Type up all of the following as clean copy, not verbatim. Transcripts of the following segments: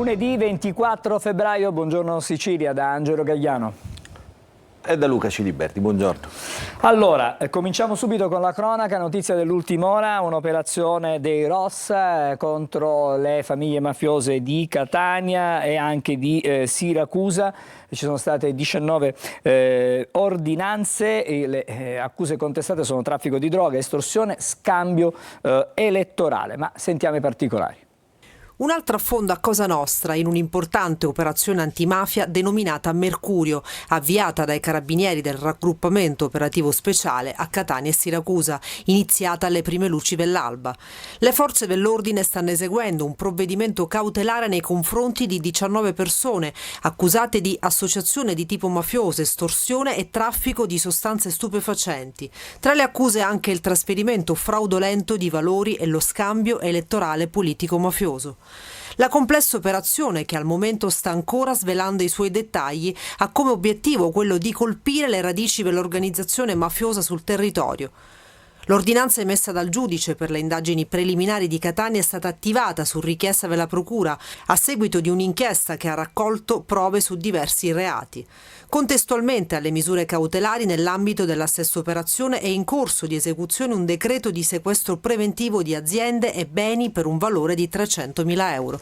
Lunedì 24 febbraio, buongiorno Sicilia, da Angelo Gagliano. E da Luca Ciliberti, buongiorno. Allora, cominciamo subito con la cronaca, notizia dell'ultima ora, un'operazione dei ROS contro le famiglie mafiose di Catania e anche di Siracusa. Ci sono state 19 ordinanze e le accuse contestate sono traffico di droga, estorsione, scambio elettorale. Ma sentiamo i particolari. Un altro affondo a Cosa Nostra in un'importante operazione antimafia denominata Mercurio, avviata dai carabinieri del raggruppamento operativo speciale a Catania e Siracusa, iniziata alle prime luci dell'alba. Le forze dell'ordine stanno eseguendo un provvedimento cautelare nei confronti di 19 persone accusate di associazione di tipo mafioso, estorsione e traffico di sostanze stupefacenti. Tra le accuse anche il trasferimento fraudolento di valori e lo scambio elettorale politico-mafioso. La complessa operazione, che al momento sta ancora svelando i suoi dettagli, ha come obiettivo quello di colpire le radici dell'organizzazione mafiosa sul territorio. L'ordinanza emessa dal giudice per le indagini preliminari di Catania è stata attivata su richiesta della Procura a seguito di un'inchiesta che ha raccolto prove su diversi reati. Contestualmente alle misure cautelari, nell'ambito della stessa operazione è in corso di esecuzione un decreto di sequestro preventivo di aziende e beni per un valore di 300.000 euro.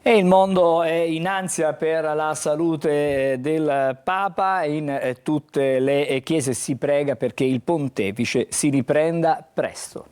E il mondo è in ansia per la salute del Papa. In tutte le chiese si prega perché il pontefice si riprenda presto.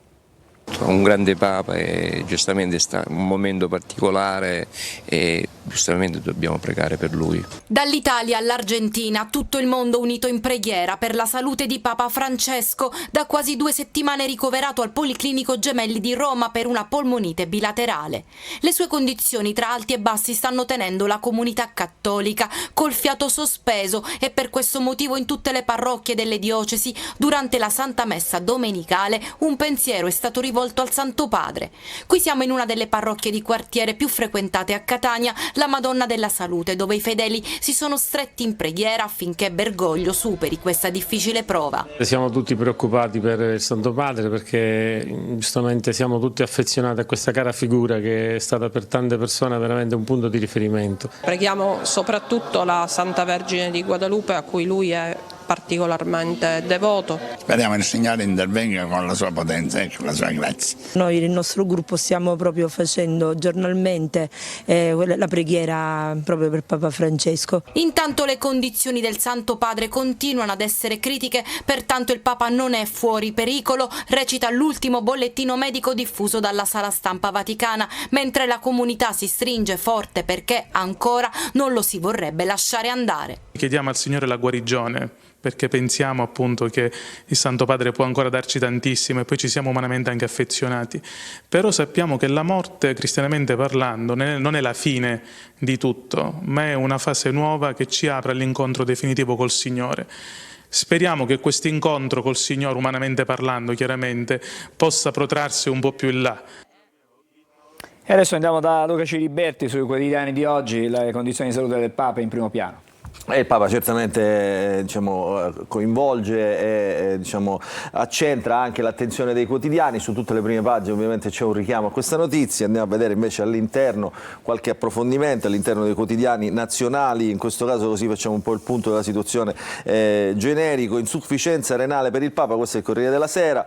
Un grande Papa e giustamente sta in un momento particolare e giustamente dobbiamo pregare per lui. Dall'Italia all'Argentina, tutto il mondo unito in preghiera per la salute di Papa Francesco, da quasi 2 settimane ricoverato al Policlinico Gemelli di Roma per una polmonite bilaterale. Le sue condizioni tra alti e bassi stanno tenendo la comunità cattolica col fiato sospeso e per questo motivo in tutte le parrocchie delle diocesi durante la Santa Messa domenicale un pensiero è stato rivolto al Santo Padre. Qui siamo in una delle parrocchie di quartiere più frequentate a Catania, la Madonna della Salute, dove i fedeli si sono stretti in preghiera affinché Bergoglio superi questa difficile prova. Siamo tutti preoccupati per il Santo Padre perché giustamente siamo tutti affezionati a questa cara figura che è stata per tante persone veramente un punto di riferimento. Preghiamo soprattutto la Santa Vergine di Guadalupe, a cui lui è particolarmente devoto. Speriamo che il Signore intervenga con la sua potenza e con la sua grazia. Noi nel nostro gruppo stiamo proprio facendo giornalmente la preghiera proprio per Papa Francesco. Intanto le condizioni del Santo Padre continuano ad essere critiche, pertanto il Papa non è fuori pericolo, recita l'ultimo bollettino medico diffuso dalla Sala Stampa Vaticana, mentre la comunità si stringe forte perché ancora non lo si vorrebbe lasciare andare. Chiediamo al Signore la guarigione, perché pensiamo appunto che il Santo Padre può ancora darci tantissimo e poi ci siamo umanamente anche affezionati. Però sappiamo che la morte, cristianamente parlando, non è la fine di tutto, ma è una fase nuova che ci apre all'incontro definitivo col Signore. Speriamo che questo incontro col Signore, umanamente parlando chiaramente, possa protrarsi un po' più in là. E adesso andiamo da Luca Ciliberti sui quotidiani di oggi, le condizioni di salute del Papa in primo piano. Il Papa certamente coinvolge e accentra anche l'attenzione dei quotidiani. Su tutte le prime pagine ovviamente c'è un richiamo a questa notizia. Andiamo a vedere invece all'interno qualche approfondimento all'interno dei quotidiani nazionali. In questo caso così facciamo un po' il punto della situazione generico. Insufficienza renale per il Papa, questo è il Corriere della Sera,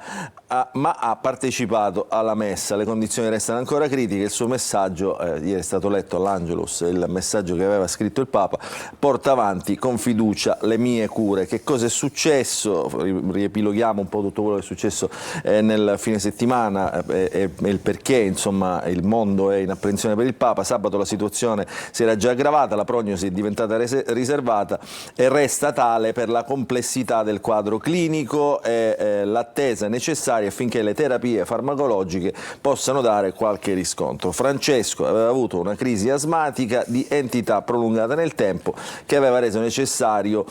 ma ha partecipato alla messa. Le condizioni restano ancora critiche. Il suo messaggio, ieri è stato letto all'Angelus, il messaggio che aveva scritto il Papa: porta avanti con fiducia le mie cure. Che cosa è successo? Riepiloghiamo un po' tutto quello che è successo nel fine settimana e il perché insomma il mondo è in apprensione per il Papa. Sabato la situazione si era già aggravata, la prognosi è diventata riservata e resta tale per la complessità del quadro clinico e l'attesa necessaria affinché le terapie farmacologiche possano dare qualche riscontro. Francesco aveva avuto una crisi asmatica di entità prolungata nel tempo che aveva aveva reso necessario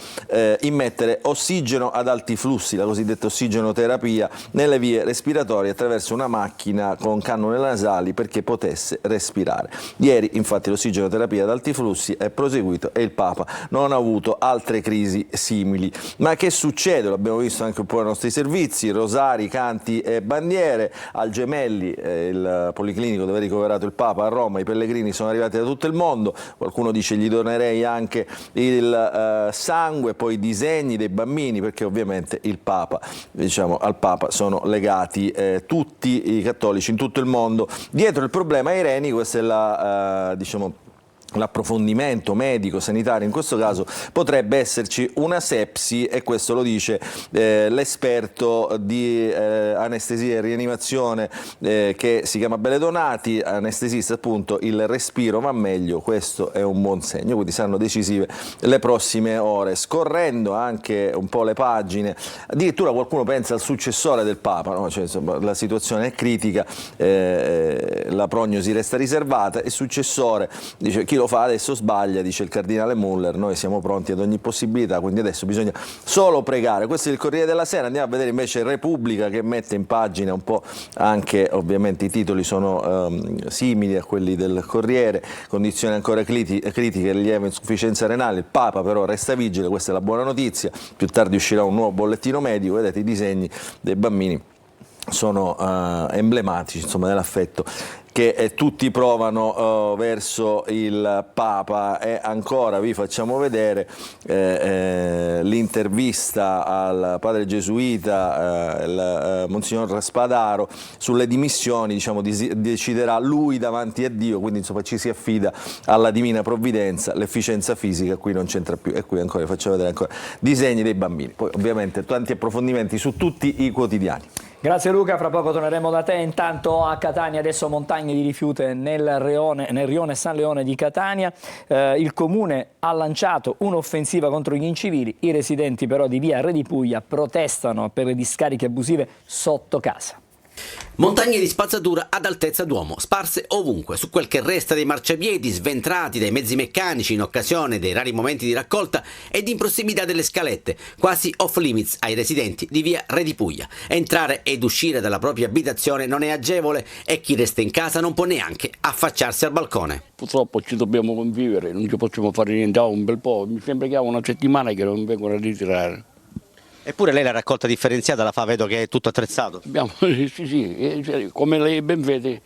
immettere ossigeno ad alti flussi, la cosiddetta ossigenoterapia, nelle vie respiratorie attraverso una macchina con cannule nasali perché potesse respirare. Ieri infatti l'ossigenoterapia ad alti flussi è proseguito e il Papa non ha avuto altre crisi simili. Ma che succede? L'abbiamo visto anche un po' nei nostri servizi, rosari, canti e bandiere. Al Gemelli, il policlinico dove è ricoverato il Papa a Roma, i pellegrini sono arrivati da tutto il mondo, qualcuno dice gli donerei anche il sangue, poi i disegni dei bambini, perché ovviamente il Papa, diciamo, al Papa sono legati tutti i cattolici in tutto il mondo. Dietro il problema ai reni, questa è la, diciamo, l'approfondimento medico, sanitario, in questo caso potrebbe esserci una sepsi, e questo lo dice l'esperto di anestesia e rianimazione che si chiama Beledonati, anestesista appunto. Il respiro va meglio, questo è un buon segno, quindi saranno decisive le prossime ore. Scorrendo anche un po' le pagine, addirittura qualcuno pensa al successore del Papa, no? Cioè, insomma, la situazione è critica, la prognosi resta riservata, il successore dice chi lo fa adesso sbaglia, dice il cardinale Muller, noi siamo pronti ad ogni possibilità, quindi adesso bisogna solo pregare. Questo è il Corriere della Sera. Andiamo a vedere invece Repubblica, che mette in pagina un po' anche, ovviamente i titoli sono simili a quelli del Corriere, condizioni ancora critiche, lieve insufficienza renale, il Papa però resta vigile, questa è la buona notizia, più tardi uscirà un nuovo bollettino medico, vedete i disegni dei bambini sono emblematici, insomma, dell'affetto che tutti provano verso il Papa. E ancora vi facciamo vedere l'intervista al padre gesuita, il Monsignor Spadaro, sulle dimissioni. Diciamo, deciderà lui davanti a Dio, quindi insomma ci si affida alla divina provvidenza, l'efficienza fisica qui non c'entra più. E qui ancora vi faccio vedere ancora disegni dei bambini, poi ovviamente tanti approfondimenti su tutti i quotidiani. Grazie Luca, fra poco torneremo da te. Intanto a Catania adesso montagne di rifiuti nel rione San Leone di Catania. Il comune ha lanciato un'offensiva contro gli incivili, i residenti però di via Re di Puglia protestano per le discariche abusive sotto casa. Montagne di spazzatura ad altezza d'uomo, sparse ovunque, su quel che resta dei marciapiedi sventrati dai mezzi meccanici in occasione dei rari momenti di raccolta ed in prossimità delle scalette, quasi off limits ai residenti di via Re di Puglia. Entrare ed uscire dalla propria abitazione non è agevole e chi resta in casa non può neanche affacciarsi al balcone. Purtroppo ci dobbiamo convivere, non ci possiamo fare niente, un bel po', mi sembra che ha una settimana che non vengono a ritirare. Eppure lei la raccolta differenziata la fa, vedo che è tutto attrezzato. Sì, come lei ben vede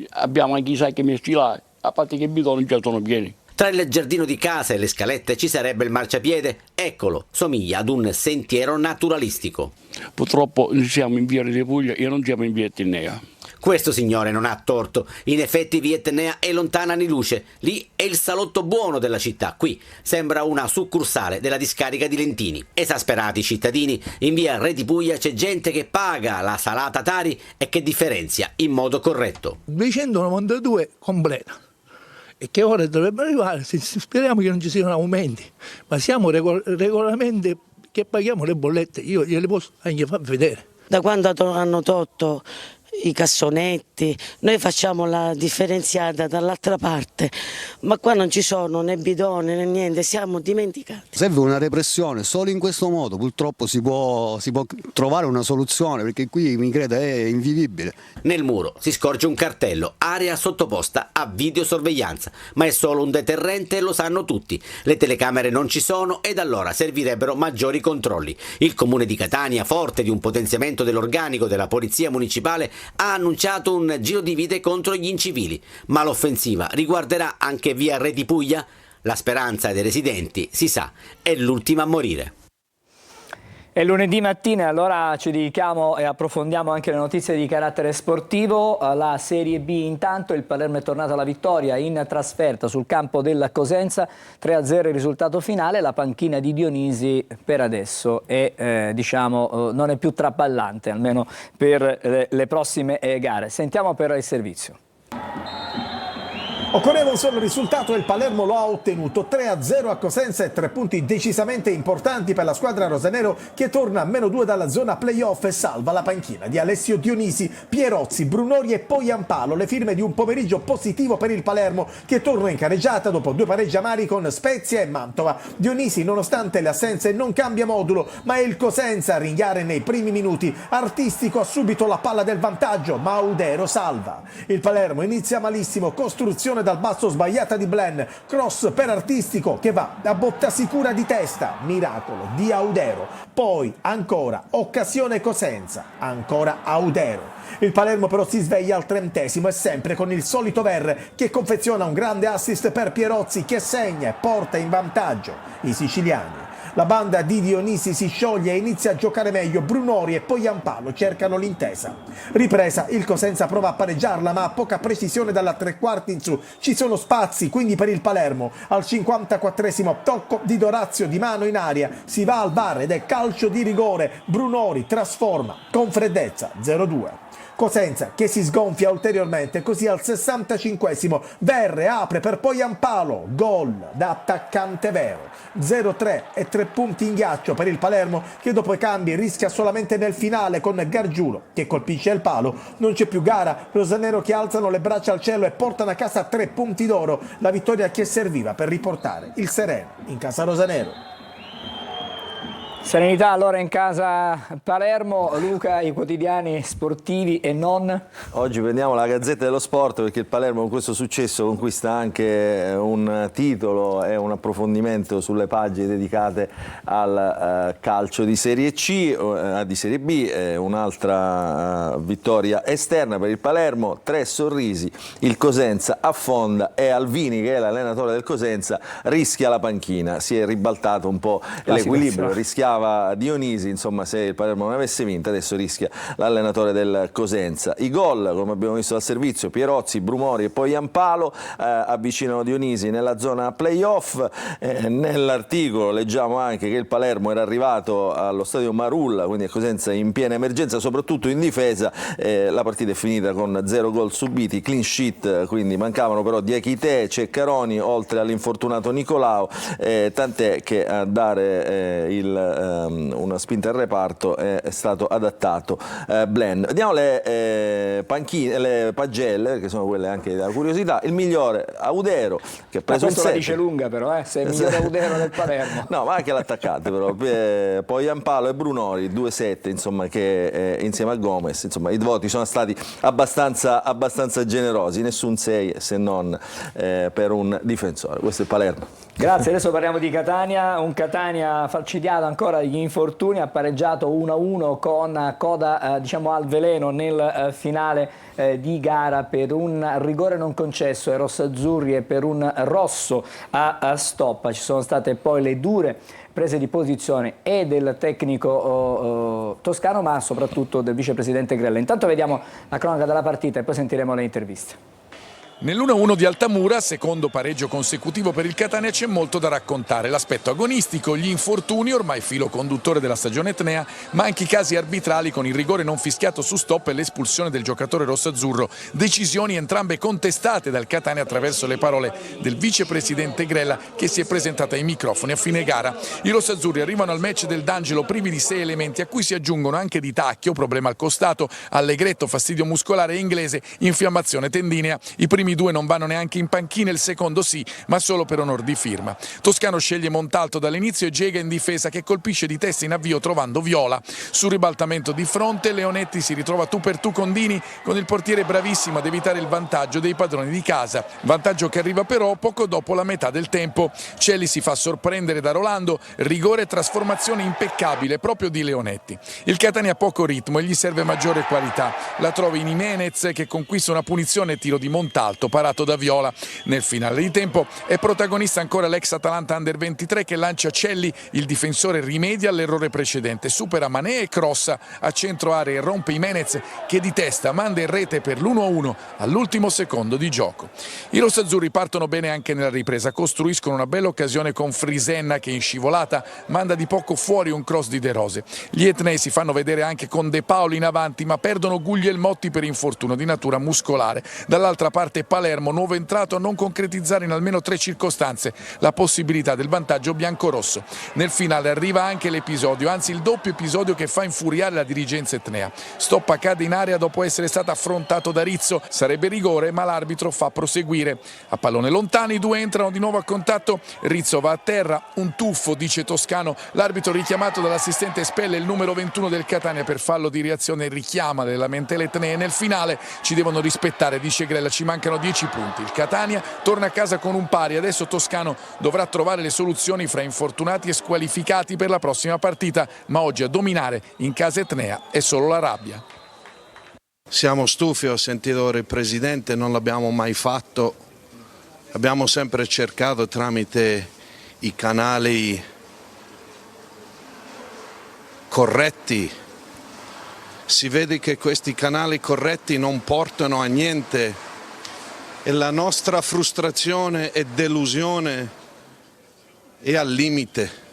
abbiamo anche i sacchi messi là, a parte che i bidoni già sono pieni. Tra il giardino di casa e le scalette ci sarebbe il marciapiede, eccolo, somiglia ad un sentiero naturalistico. Purtroppo siamo in via Re di Puglia e non siamo in via Etnea. Questo signore non ha torto, in effetti via Etnea è lontana anni luce, lì è il salotto buono della città, qui sembra una succursale della discarica di Lentini. Esasperati i cittadini, in via Re di Puglia c'è gente che paga la salata Tari e che differenzia in modo corretto. 292 completa, e che ora dovrebbe arrivare, speriamo che non ci siano aumenti, ma siamo regolarmente che paghiamo le bollette, io gliele posso anche far vedere. Da quando hanno tolto i cassonetti, noi facciamo la differenziata dall'altra parte, ma qua non ci sono né bidoni né niente, siamo dimenticati. Serve una repressione, solo in questo modo purtroppo si può trovare una soluzione, perché qui mi credo è invivibile. Nel muro si scorge un cartello, area sottoposta a videosorveglianza, ma è solo un deterrente e lo sanno tutti. Le telecamere non ci sono ed allora servirebbero maggiori controlli. Il comune di Catania, forte di un potenziamento dell'organico della polizia municipale, ha annunciato un giro di vite contro gli incivili, ma l'offensiva riguarderà anche via Re di Puglia? La speranza dei residenti, si sa, è l'ultima a morire. È lunedì mattina, allora ci dedichiamo e approfondiamo anche le notizie di carattere sportivo. La Serie B intanto, il Palermo è tornato alla vittoria in trasferta sul campo della Cosenza, 3-0 il risultato finale. La panchina di Dionisi per adesso è, non è più traballante, almeno per le prossime gare. Sentiamo però il servizio. Occorreva un solo risultato e il Palermo lo ha ottenuto, 3-0 a Cosenza e 3 punti decisamente importanti per la squadra rosanero che torna a -2 dalla zona playoff e salva la panchina di Alessio Dionisi, Pierozzi, Brunori e Poyampalo, le firme di un pomeriggio positivo per il Palermo che torna in careggiata dopo 2 pareggi amari con Spezia e Mantova. Dionisi, nonostante le assenze, non cambia modulo, ma è il Cosenza a ringhiare nei primi minuti. Artistico ha subito la palla del vantaggio, ma Audero salva. Il Palermo inizia malissimo, costruzione dal basso sbagliata di Blen, cross per Artistico che va a botta sicura di testa, miracolo di Audero, poi ancora occasione Cosenza, ancora Audero. Il Palermo però si sveglia al 30° e sempre con il solito Verre che confeziona un grande assist per Pierozzi che segna e porta in vantaggio i siciliani. La banda di Dionisi si scioglie e inizia a giocare meglio. Brunori e Poyampalo cercano l'intesa. Ripresa, il Cosenza prova a pareggiarla ma ha poca precisione dalla 3/4 in su. Ci sono spazi quindi per il Palermo. Al 54° tocco di Dorazio di mano in aria. Si va al VAR ed è calcio di rigore. Brunori trasforma con freddezza 0-2. Cosenza che si sgonfia ulteriormente, così al 65° Verre apre per Poyampalo, gol da attaccante vero. 0-3 e 3 punti in ghiaccio per il Palermo che dopo i cambi rischia solamente nel finale con Gargiulo che colpisce il palo. Non c'è più gara, rosanero che alzano le braccia al cielo e portano a casa 3 punti d'oro, la vittoria che serviva per riportare il sereno in casa rosanero. Serenità allora in casa Palermo. Luca, i quotidiani sportivi e non? Oggi prendiamo la Gazzetta dello Sport perché il Palermo con questo successo conquista anche un titolo e un approfondimento sulle pagine dedicate al calcio di Serie C, di Serie B, un'altra vittoria esterna per il Palermo, 3 sorrisi, il Cosenza affonda e Alvini, che è l'allenatore del Cosenza, rischia la panchina, si è ribaltato un po' l'equilibrio, rischiava Dionisi, insomma se il Palermo non avesse vinto adesso rischia l'allenatore del Cosenza. I gol, come abbiamo visto dal servizio, Pierozzi, Brumori e Poyampalo avvicinano Dionisi nella zona playoff. Nell'articolo leggiamo anche che il Palermo era arrivato allo stadio Marulla, quindi il Cosenza in piena emergenza, soprattutto in difesa. La partita è finita con 0 gol subiti, clean sheet, quindi mancavano però Diachite, Ceccaroni, oltre all'infortunato Nicolao, tant'è che a dare una spinta al reparto è stato adattato Blen. Vediamo le pagelle, che sono quelle anche della curiosità. Il migliore Audero, che ha preso un 7. La dice lunga però, se è il migliore Audero del Palermo. No, ma anche l'attaccante però. Poi Ampalo e Brunori, 2-7, insomma, che insieme a Gomez, insomma, i voti sono stati abbastanza generosi, nessun 6 se non per un difensore. Questo è il Palermo. Grazie, adesso parliamo di Catania, un Catania falcidiato ancora dagli infortuni, ha pareggiato 1-1 con coda diciamo al veleno nel finale di gara per un rigore non concesso ai rossazzurri e per un rosso a stoppa. Ci sono state poi le dure prese di posizione e del tecnico toscano ma soprattutto del vicepresidente Grella. Intanto vediamo la cronaca della partita e poi sentiremo le interviste. Nell'1-1 di Altamura, secondo pareggio consecutivo per il Catania, c'è molto da raccontare. L'aspetto agonistico, gli infortuni, ormai filo conduttore della stagione etnea, ma anche i casi arbitrali con il rigore non fischiato su stop e l'espulsione del giocatore rossazzurro. Decisioni entrambe contestate dal Catania attraverso le parole del vicepresidente Grella che si è presentata ai microfoni a fine gara. I rossazzurri arrivano al match del D'Angelo privi di 6 elementi a cui si aggiungono anche Di Tacchio, problema al costato, Allegretto, fastidio muscolare e Inglese, infiammazione tendinea. I primi 2 non vanno neanche in panchina, il secondo sì, ma solo per onor di firma. Toscano sceglie Montalto dall'inizio e Gega in difesa che colpisce di testa in avvio trovando Viola. Sul ribaltamento di fronte Leonetti si ritrova tu per tu con Dini, con il portiere bravissimo ad evitare il vantaggio dei padroni di casa. Vantaggio che arriva però poco dopo la metà del tempo. Celli si fa sorprendere da Rolando, rigore e trasformazione impeccabile proprio di Leonetti. Il Catania ha poco ritmo e gli serve maggiore qualità. La trova in Jimenez che conquista una punizione e tiro di Montalto parato da Viola. Nel finale di tempo è protagonista ancora l'ex Atalanta Under 23 che lancia Celli, il difensore rimedia all'errore precedente, supera Mané e crossa a centro area e rompe Jimenez che di testa manda in rete per l'1-1 all'ultimo secondo di gioco. I rossazzurri partono bene anche nella ripresa, costruiscono una bella occasione con Frisenna che in scivolata manda di poco fuori un cross di De Rose. Gli etnei si fanno vedere anche con De Paoli in avanti ma perdono Guglielmotti per infortunio di natura muscolare. Dall'altra parte Palermo, nuovo entrato a non concretizzare in almeno 3 circostanze la possibilità del vantaggio biancorosso. Nel finale arriva anche l'episodio, anzi il doppio episodio che fa infuriare la dirigenza etnea. Stoppa cade in area dopo essere stato affrontato da Rizzo, sarebbe rigore ma l'arbitro fa proseguire. A pallone lontano i due entrano di nuovo a contatto, Rizzo va a terra, un tuffo dice Toscano, l'arbitro richiamato dall'assistente espelle il numero 21 del Catania per fallo di reazione e richiama le lamentele etnee. Nel finale ci devono rispettare, dice Grella, ci mancano 10 punti. Il Catania torna a casa con un pari, adesso Toscano dovrà trovare le soluzioni fra infortunati e squalificati per la prossima partita, ma oggi a dominare in casa etnea è solo la rabbia. Siamo stufi, ho sentito il Presidente, non l'abbiamo mai fatto, abbiamo sempre cercato tramite i canali corretti. Si vede che questi canali corretti non portano a niente e la nostra frustrazione e delusione è al limite.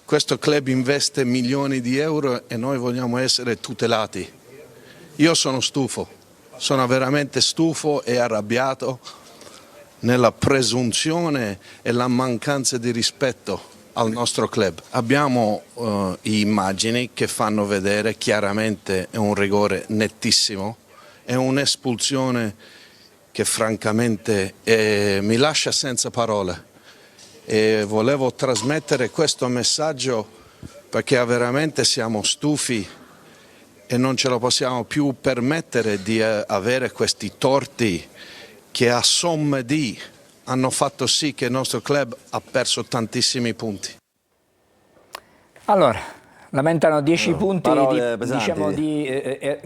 Questo club investe milioni di euro e noi vogliamo essere tutelati. Io sono stufo, sono veramente stufo e arrabbiato nella presunzione e la mancanza di rispetto al nostro club. Abbiamo immagini che fanno vedere chiaramente è un rigore nettissimo, è un'espulsione che francamente mi lascia senza parole e volevo trasmettere questo messaggio perché veramente siamo stufi e non ce lo possiamo più permettere di avere questi torti che a somme di hanno fatto sì che il nostro club ha perso tantissimi punti. Allora, lamentano 10 punti pesanti. di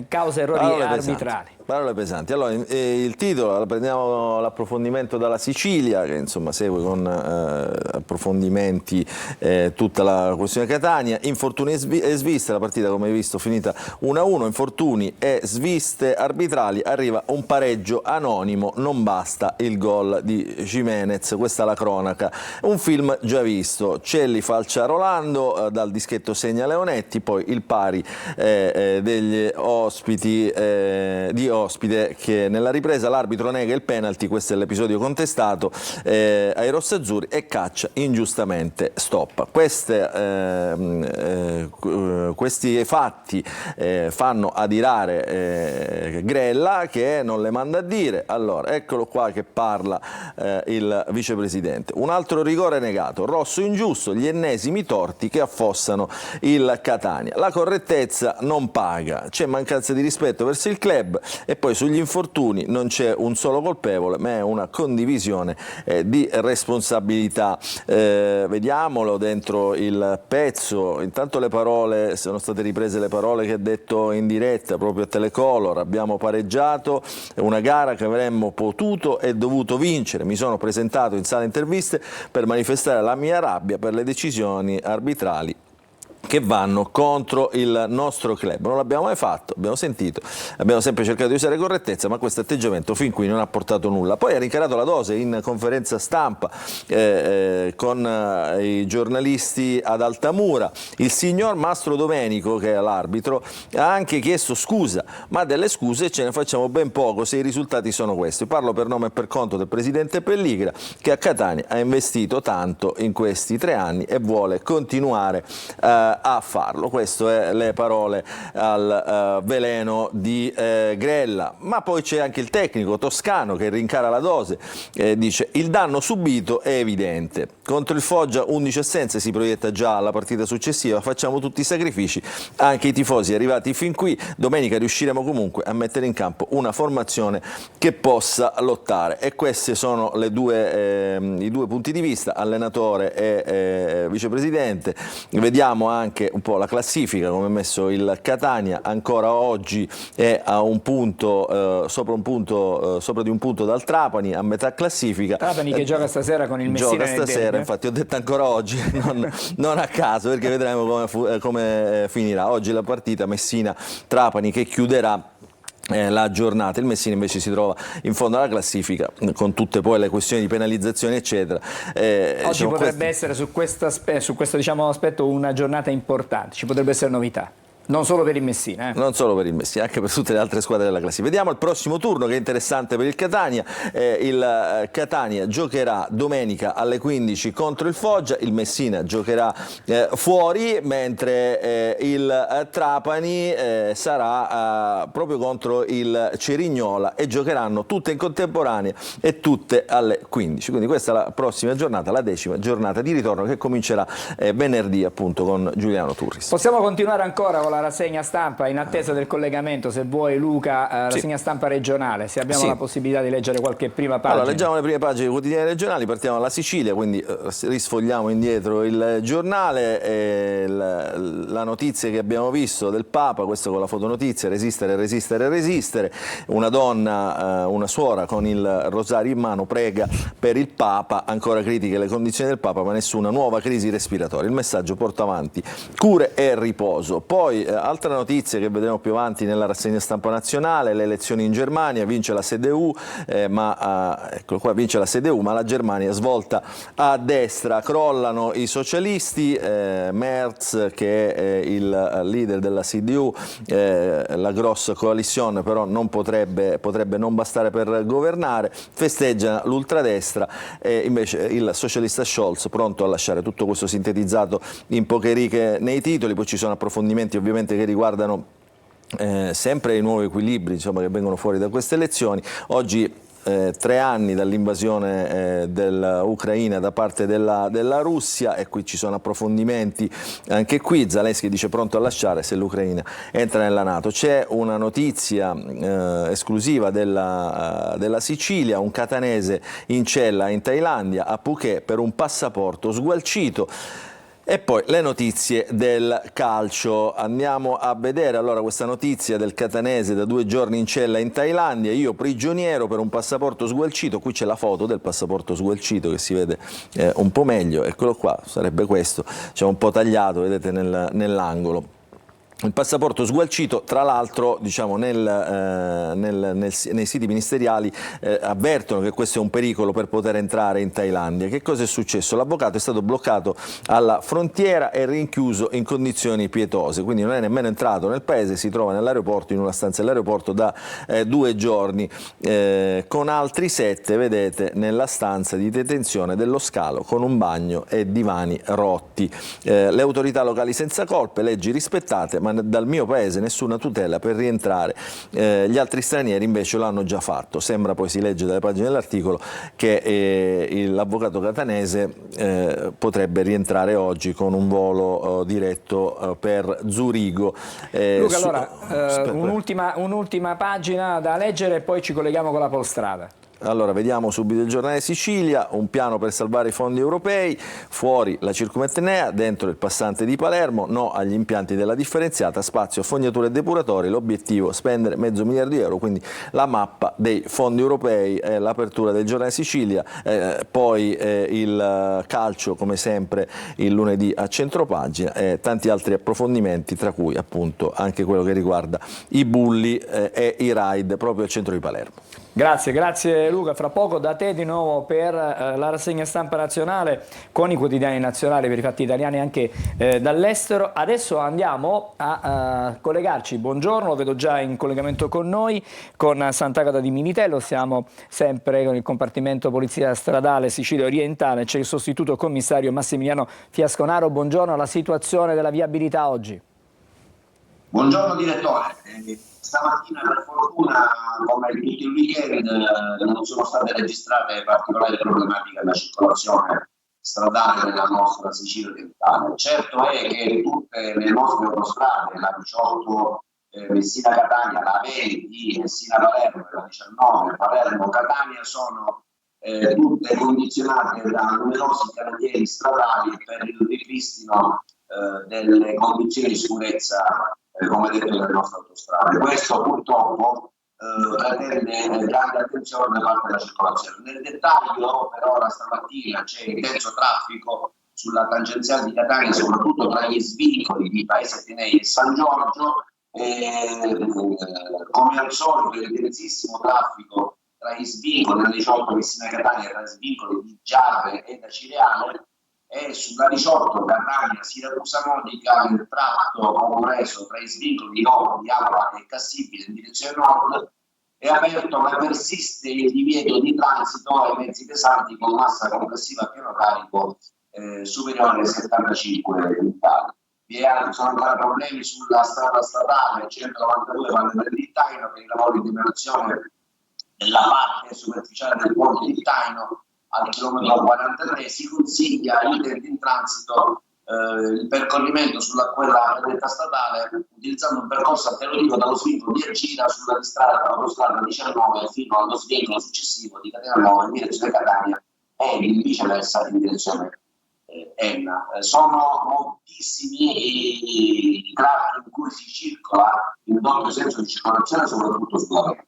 causa errori arbitrali. Parole pesanti. Allora, il titolo, prendiamo l'approfondimento dalla Sicilia, che insomma segue con approfondimenti tutta la questione Catania. Infortuni e sviste, la partita come hai visto finita 1-1, infortuni e sviste arbitrali, arriva un pareggio anonimo, non basta il gol di Gimenez, questa è la cronaca. Un film già visto, Celli falcia Rolando, dal dischetto segna Leonetti, poi il pari degli ospiti di ospite che nella ripresa l'arbitro nega il penalty, questo è l'episodio contestato ai rossazzurri e caccia ingiustamente stop. Questi fatti fanno adirare Grella, che non le manda a dire. Allora, eccolo qua che parla il vicepresidente. Un altro rigore negato, rosso ingiusto, gli ennesimi torti che affossano il Catania. La correttezza non paga, c'è mancanza di rispetto verso il club e poi sugli infortuni non c'è un solo colpevole, ma è una condivisione di responsabilità. Vediamolo dentro il pezzo. Intanto le parole, sono state riprese le parole che ha detto in diretta proprio a Telecolor: abbiamo pareggiato, è una gara che avremmo potuto e dovuto vincere, mi sono presentato in sala interviste per manifestare la mia rabbia per le decisioni arbitrali che vanno contro il nostro club. Non l'abbiamo mai fatto, abbiamo sentito, abbiamo sempre cercato di usare correttezza, ma questo atteggiamento fin qui non ha portato nulla. Poi ha rincarato la dose in conferenza stampa con i giornalisti ad Altamura. Il signor Mastro Domenico, che è l'arbitro, ha anche chiesto scusa, ma delle scuse ce ne facciamo ben poco se i risultati sono questi. Parlo per nome e per conto del presidente Pelligra, che a Catania ha investito tanto in questi 3 anni e vuole continuare a farlo. Queste è le parole al veleno di Grella. Ma poi c'è anche il tecnico Toscano che rincara la dose, dice: il danno subito è evidente, contro il Foggia 11 assenze, si proietta già alla partita successiva, facciamo tutti i sacrifici, anche i tifosi arrivati fin qui, domenica riusciremo comunque a mettere in campo una formazione che possa lottare. E questi sono i due punti di vista, allenatore e vicepresidente. Vediamo anche un po' la classifica, come è messo il Catania. Ancora oggi è a un punto, sopra di un punto dal Trapani, a metà classifica. Trapani che gioca stasera con il Messina. Gioca stasera, infatti ho detto ancora oggi, non a caso, perché vedremo come finirà. Oggi la partita Messina-Trapani che chiuderà la giornata. Il Messina invece si trova in fondo alla classifica con tutte poi le questioni di penalizzazione eccetera. Oggi potrebbe essere su questo aspetto una giornata importante, ci potrebbe essere novità. Non solo per il Messina. Non solo per il Messina, anche per tutte le altre squadre della classifica. Vediamo il prossimo turno che è interessante per il Catania. Il Catania giocherà domenica alle 15 contro il Foggia, il Messina giocherà fuori, mentre il Trapani sarà proprio contro il Cerignola e giocheranno tutte in contemporanea e tutte alle 15. Quindi questa è la prossima giornata, la 10ª giornata di ritorno che comincerà venerdì appunto con Giuliano Turris. Possiamo continuare ancora con la rassegna stampa in attesa del collegamento, se vuoi Luca, rassegna stampa regionale, se abbiamo la possibilità di leggere qualche prima pagina. Allora, leggiamo le prime pagine dei quotidiani regionali, partiamo dalla Sicilia, quindi risfogliamo indietro il giornale, la notizia che abbiamo visto del Papa, questo con la fotonotizia, resistere, resistere, resistere, una donna, una suora con il rosario in mano prega per il Papa, ancora critiche le condizioni del Papa ma nessuna nuova crisi respiratoria, il messaggio porta avanti cure e riposo. Poi altra notizia che vedremo più avanti nella rassegna stampa nazionale, le elezioni in Germania, vince la CDU, eccolo qua, vince la CDU, ma la Germania svolta a destra, crollano i socialisti, Merz che è il leader della CDU, la grossa coalizione però non potrebbe non bastare per governare, festeggia l'ultradestra e invece il socialista Scholz pronto a lasciare. Tutto questo sintetizzato in poche righe nei titoli, poi ci sono approfondimenti ovviamente che riguardano sempre i nuovi equilibri che vengono fuori da queste elezioni. Oggi 3 anni dall'invasione dell'Ucraina da parte della Russia e qui ci sono approfondimenti anche qui. Zelensky dice pronto a lasciare se l'Ucraina entra nella NATO. C'è una notizia esclusiva della Sicilia, un catanese in cella in Thailandia a Phuket per un passaporto sgualcito. E poi le notizie del calcio, andiamo a vedere allora questa notizia del catanese da 2 giorni in cella in Thailandia, io prigioniero per un passaporto sgualcito, qui c'è la foto del passaporto sgualcito che si vede un po' meglio, eccolo qua, sarebbe questo, c'è un po' tagliato, vedete nell'angolo. Il passaporto sgualcito, tra l'altro, diciamo, nei siti ministeriali avvertono che questo è un pericolo per poter entrare in Thailandia. Che cosa è successo? L'avvocato è stato bloccato alla frontiera e rinchiuso in condizioni pietose, quindi non è nemmeno entrato nel paese, si trova nell'aeroporto, in una stanza dell'aeroporto da 2 giorni, con altri 7, vedete, nella stanza di detenzione dello scalo, con un bagno e divani rotti. Le autorità locali senza colpe, leggi rispettate, ma dal mio paese nessuna tutela per rientrare. Gli altri stranieri invece lo hanno già fatto. Sembra, poi si legge dalle pagine dell'articolo, che l'avvocato catanese potrebbe rientrare oggi con un volo diretto per Zurigo. Luca, allora, un'ultima pagina da leggere e poi ci colleghiamo con la Polstrada. Allora, vediamo subito il giornale Sicilia, un piano per salvare i fondi europei, fuori la circumetnea, dentro il passante di Palermo, no agli impianti della differenziata, spazio, fognature e depuratori, l'obiettivo spendere $500 milioni, quindi la mappa dei fondi europei, l'apertura del giornale Sicilia, poi il calcio come sempre il lunedì a centropagina e tanti altri approfondimenti, tra cui appunto anche quello che riguarda i bulli e i raid proprio al centro di Palermo. Grazie Luca, fra poco da te di nuovo per la rassegna stampa nazionale con i quotidiani nazionali per i fatti italiani anche dall'estero. Adesso andiamo a collegarci, buongiorno, lo vedo già in collegamento con noi, con Sant'Agata di Militello, siamo sempre con il compartimento Polizia Stradale Sicilia Orientale, c'è il sostituto commissario Massimiliano Fiasconaro. Buongiorno, la situazione della viabilità oggi. Buongiorno direttore. Stamattina per fortuna, come tutto il weekend, non sono state registrate particolari problematiche alla circolazione stradale nella nostra Sicilia orientale. Certo è che tutte le nostre autostrade, la 18 Messina-Catania, la 20 Messina-Palermo, la 19 Palermo-Catania, sono tutte condizionate da numerosi cantieri stradali per il ripristino delle condizioni di sicurezza, come detto, delle nostre autostrade. Questo purtroppo pretende grande attenzione da parte della circolazione. Nel dettaglio, per ora stamattina c'è intenso traffico sulla tangenziale di Catania, soprattutto tra gli svincoli di Paese Atenei e San Giorgio, come al solito il intensissimo traffico tra gli svincoli, nel 18 Messina Catania, tra gli svincoli di Giarre e da Cireale, e sulla 18 Catania-Siracusa-Modica il tratto compreso tra i svincoli di Avola e Cassibile in direzione nord è aperto, ma persiste il divieto di transito ai mezzi pesanti con massa complessiva a pieno carico superiore ai 75 quintali. Sono ancora problemi sulla strada statale 192 Valle del Dittaino per i lavori di demolizione della parte superficiale del ponte di Dittaino al chilometro 43. Si consiglia agli utenti in transito il percorrimento sulla quella predetta statale utilizzando un percorso alternativo dallo svincolo di Argira sulla autostrada 19 fino allo svincolo successivo di Catena Nuova in direzione Catania e viceversa in direzione Enna. Sono moltissimi i tratti in cui si circola in doppio senso di circolazione, soprattutto sulla via.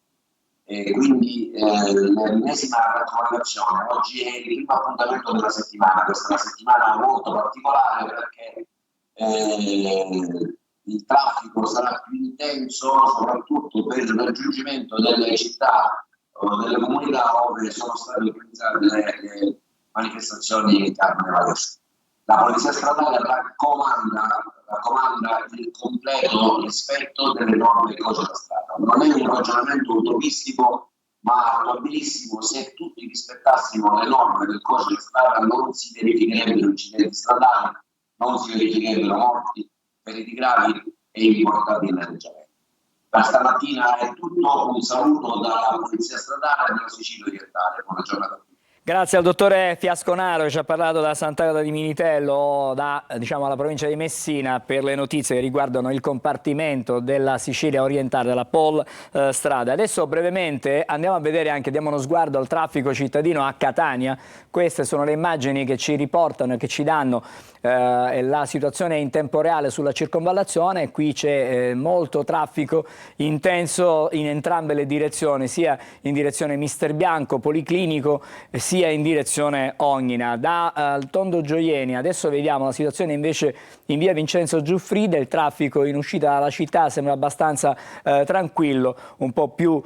Quindi l'ennesima raccomandazione, oggi è il primo appuntamento della settimana, questa è una settimana molto particolare perché il traffico sarà più intenso soprattutto per il raggiungimento delle città o delle comunità dove sono state organizzate le manifestazioni carnevalesche. La Polizia Stradale raccomanda il completo rispetto delle norme del codice della strada. Non è un ragionamento utopistico, ma attuabilissimo. Se tutti rispettassimo le norme del codice della strada non si verificherebbero incidenti stradali, non si verificherebbero morti, feriti gravi e importanti danneggiamenti. Per stamattina è tutto, un saluto dalla Polizia Stradale e dalla Sicilia Orientale. Buona giornata a tutti. Grazie al dottore Fiasconaro che ci ha parlato da Sant'Agata di Militello, dalla provincia di Messina, per le notizie che riguardano il compartimento della Sicilia orientale, della Pol Strada. Adesso brevemente andiamo a vedere anche, diamo uno sguardo al traffico cittadino a Catania. Queste sono le immagini che ci riportano e che ci danno la situazione in tempo reale sulla circonvallazione. Qui c'è molto traffico intenso in entrambe le direzioni, sia in direzione Mister Bianco, Policlinico, sia in direzione Ognina. Da Tondo Gioieni adesso vediamo la situazione invece in via Vincenzo Giuffrida. Il traffico in uscita dalla città sembra abbastanza tranquillo, un po' più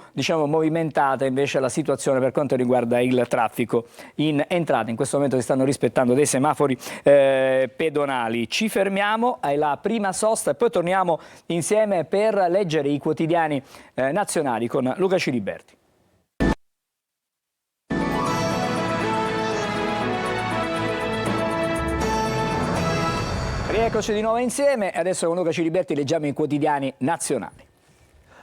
movimentata invece la situazione per quanto riguarda il traffico in entrata. In questo momento si stanno rispettando dei semafori pedonali. Ci fermiamo alla prima sosta e poi torniamo insieme per leggere i quotidiani nazionali con Luca Ciliberti. Rieccoci di nuovo insieme e adesso con Luca Ciliberti leggiamo i quotidiani nazionali.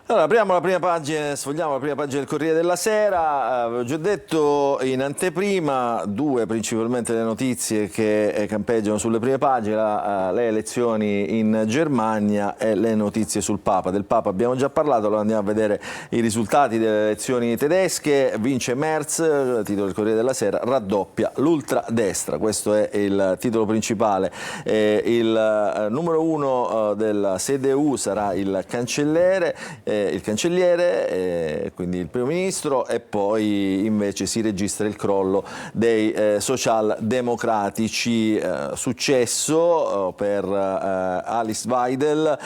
Allora, apriamo la prima pagina, sfogliamo la prima pagina del Corriere della Sera. Avevo già detto in anteprima due principalmente le notizie che campeggiano sulle prime pagine, le elezioni in Germania e le notizie sul Papa. Del Papa abbiamo già parlato, allora andiamo a vedere i risultati delle elezioni tedesche. Vince Merz, titolo del Corriere della Sera, raddoppia l'ultradestra, questo è il titolo principale. Il numero uno della CDU sarà il cancelliere, quindi il primo ministro, e poi invece si registra il crollo dei socialdemocratici. Successo per Alice Weidel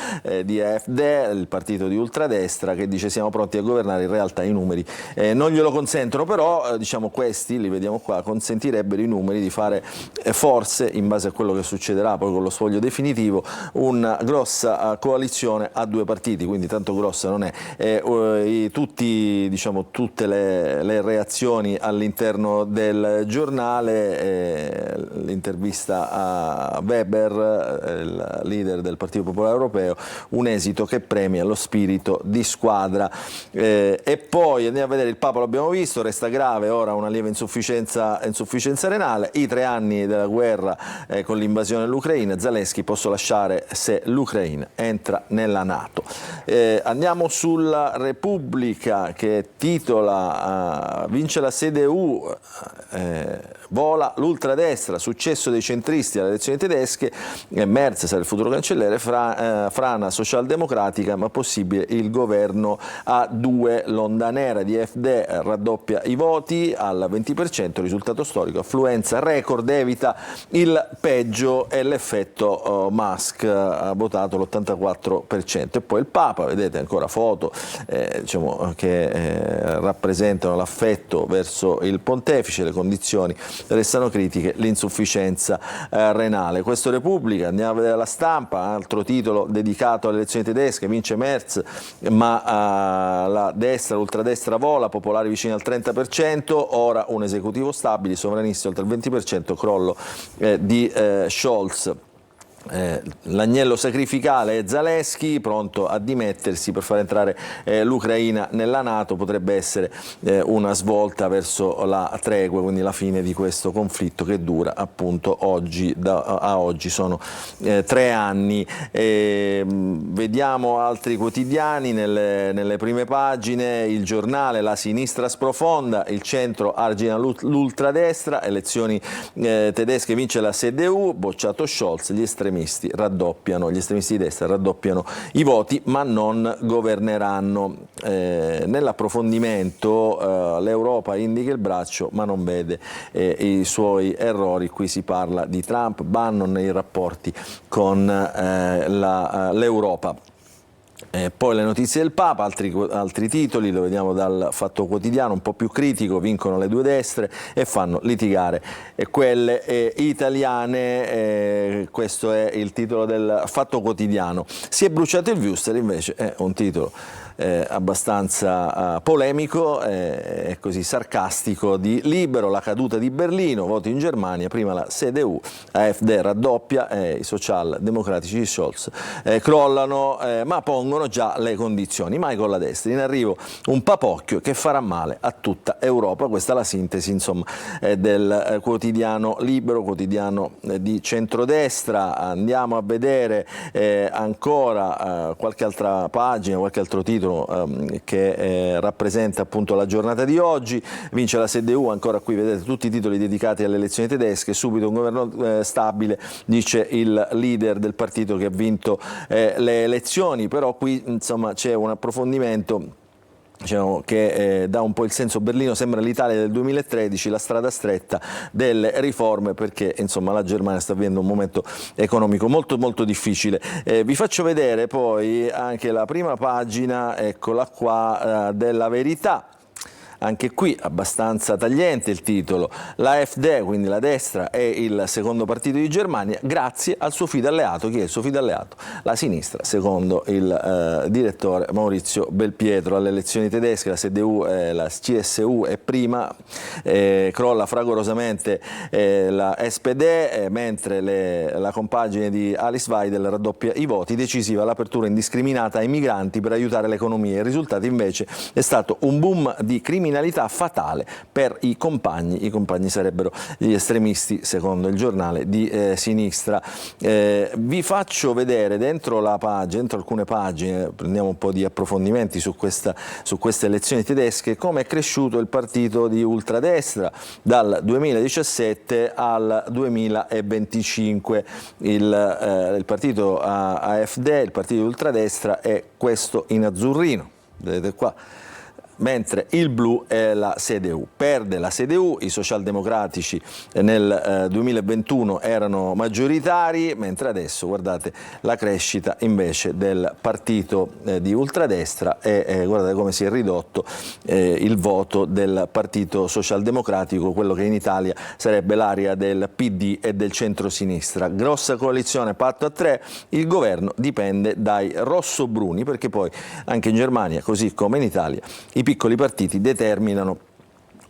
di AfD, il partito di ultradestra, che dice siamo pronti a governare. In realtà i numeri non glielo consentono, però questi, li vediamo qua, consentirebbero i numeri di fare forse, in base a quello che succederà poi con lo sfoglio definitivo, una grossa coalizione a due partiti, quindi tanto grossa non è. Tutte le reazioni all'interno del giornale, l'intervista a Weber, il leader del Partito Popolare Europeo, un esito che premia lo spirito di squadra. E poi andiamo a vedere il Papa, l'abbiamo visto, resta grave ora una lieve insufficienza renale, i 3 anni della guerra con l'invasione dell'Ucraina, Zelensky posso lasciare se l'Ucraina entra nella NATO. Andiamo sulla Repubblica, che titola vince la CDU, vola l'ultradestra, successo dei centristi alle elezioni tedesche, Merz sarà il futuro cancelliere, frana socialdemocratica ma possibile il governo a 2, l'onda nera di AfD raddoppia i voti al 20%, risultato storico, affluenza record, evita il peggio e l'effetto Musk, ha votato l'84%. E poi il Papa, vedete, ancora foto diciamo, che rappresentano l'affetto verso il pontefice. Le condizioni restano critiche, l'insufficienza renale. Questo Repubblica, andiamo a vedere la Stampa, altro titolo dedicato alle elezioni tedesche, vince Merz ma la destra, l'ultradestra vola, popolari vicini al 30%, ora un esecutivo stabile, sovranisti oltre il 20%, crollo di Scholz. L'agnello sacrificale è Zalewski, pronto a dimettersi per far entrare l'Ucraina nella NATO. Potrebbe essere una svolta verso la tregua, quindi la fine di questo conflitto che dura appunto oggi, a oggi sono 3 anni. Vediamo altri quotidiani nelle prime pagine. Il Giornale, la sinistra sprofonda, il centro argina l'ultradestra, elezioni tedesche, vince la CDU, bocciato Scholz, gli estremisti di destra raddoppiano i voti ma non governeranno. Nell'approfondimento l'Europa indica il braccio ma non vede i suoi errori. Qui si parla di Trump, Bannon e i rapporti con l'Europa. Poi le notizie del Papa, altri titoli, lo vediamo dal Fatto Quotidiano, un po' più critico, vincono le due destre e fanno litigare quelle italiane. Questo è il titolo del Fatto Quotidiano. Si è bruciato il Wüster, invece è un titolo abbastanza polemico e così sarcastico di Libero. La caduta di Berlino, voti in Germania, prima la CDU, AfD raddoppia, i socialdemocratici di Scholz crollano ma pongono già le condizioni, mai con la destra. In arrivo un papocchio che farà male a tutta Europa. Questa è la sintesi insomma del quotidiano Libero, quotidiano di centrodestra. Andiamo a vedere ancora qualche altra pagina, qualche altro titolo che rappresenta appunto la giornata di oggi. Vince la CDU, ancora qui vedete tutti i titoli dedicati alle elezioni tedesche. Subito un governo stabile, dice il leader del partito che ha vinto le elezioni. Però qui insomma c'è un approfondimento, diciamo, che dà un po' il senso. Berlino sembra l'Italia del 2013, la strada stretta delle riforme, perché insomma la Germania sta vivendo un momento economico molto molto difficile. Vi faccio vedere poi anche la prima pagina, eccola qua, della Verità. Anche qui abbastanza tagliente il titolo. La AfD, quindi la destra, è il secondo partito di Germania grazie al suo fido alleato. Chi è il suo fido alleato? La sinistra, secondo il direttore Maurizio Belpietro. Alle elezioni tedesche la CDU, la CSU è prima, crolla fragorosamente la SPD, mentre la compagine di Alice Weidel raddoppia i voti. Decisiva l'apertura indiscriminata ai migranti per aiutare l'economia. Il risultato invece è stato un boom di criminalità fatale per i compagni sarebbero gli estremisti, secondo il giornale di sinistra. Vi faccio vedere dentro alcune pagine, prendiamo un po' di approfondimenti su queste elezioni tedesche, come è cresciuto il partito di ultradestra dal 2017 al 2025. Il partito AfD, il partito di ultradestra, è questo in azzurrino, vedete qua. Mentre il blu è la CDU. Perde la CDU, i socialdemocratici nel 2021 erano maggioritari, mentre adesso guardate la crescita invece del partito di ultradestra e guardate come si è ridotto il voto del partito socialdemocratico, quello che in Italia sarebbe l'area del PD e del centro-sinistra. Grossa coalizione, patto a 3, il governo dipende dai rossobruni, perché poi anche in Germania, così come in Italia, i piccoli partiti determinano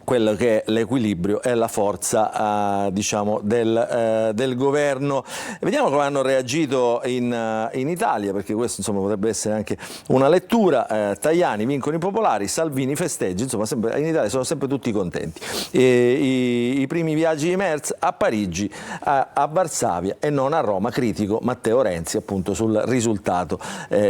quello che è l'equilibrio e la forza diciamo del governo. Vediamo come hanno reagito in Italia, perché questo insomma potrebbe essere anche una lettura. Tajani, vincono i popolari, Salvini festeggia, insomma in Italia sono sempre tutti contenti. I primi viaggi di Merz a Parigi, a Varsavia e non a Roma, critico Matteo Renzi appunto sul risultato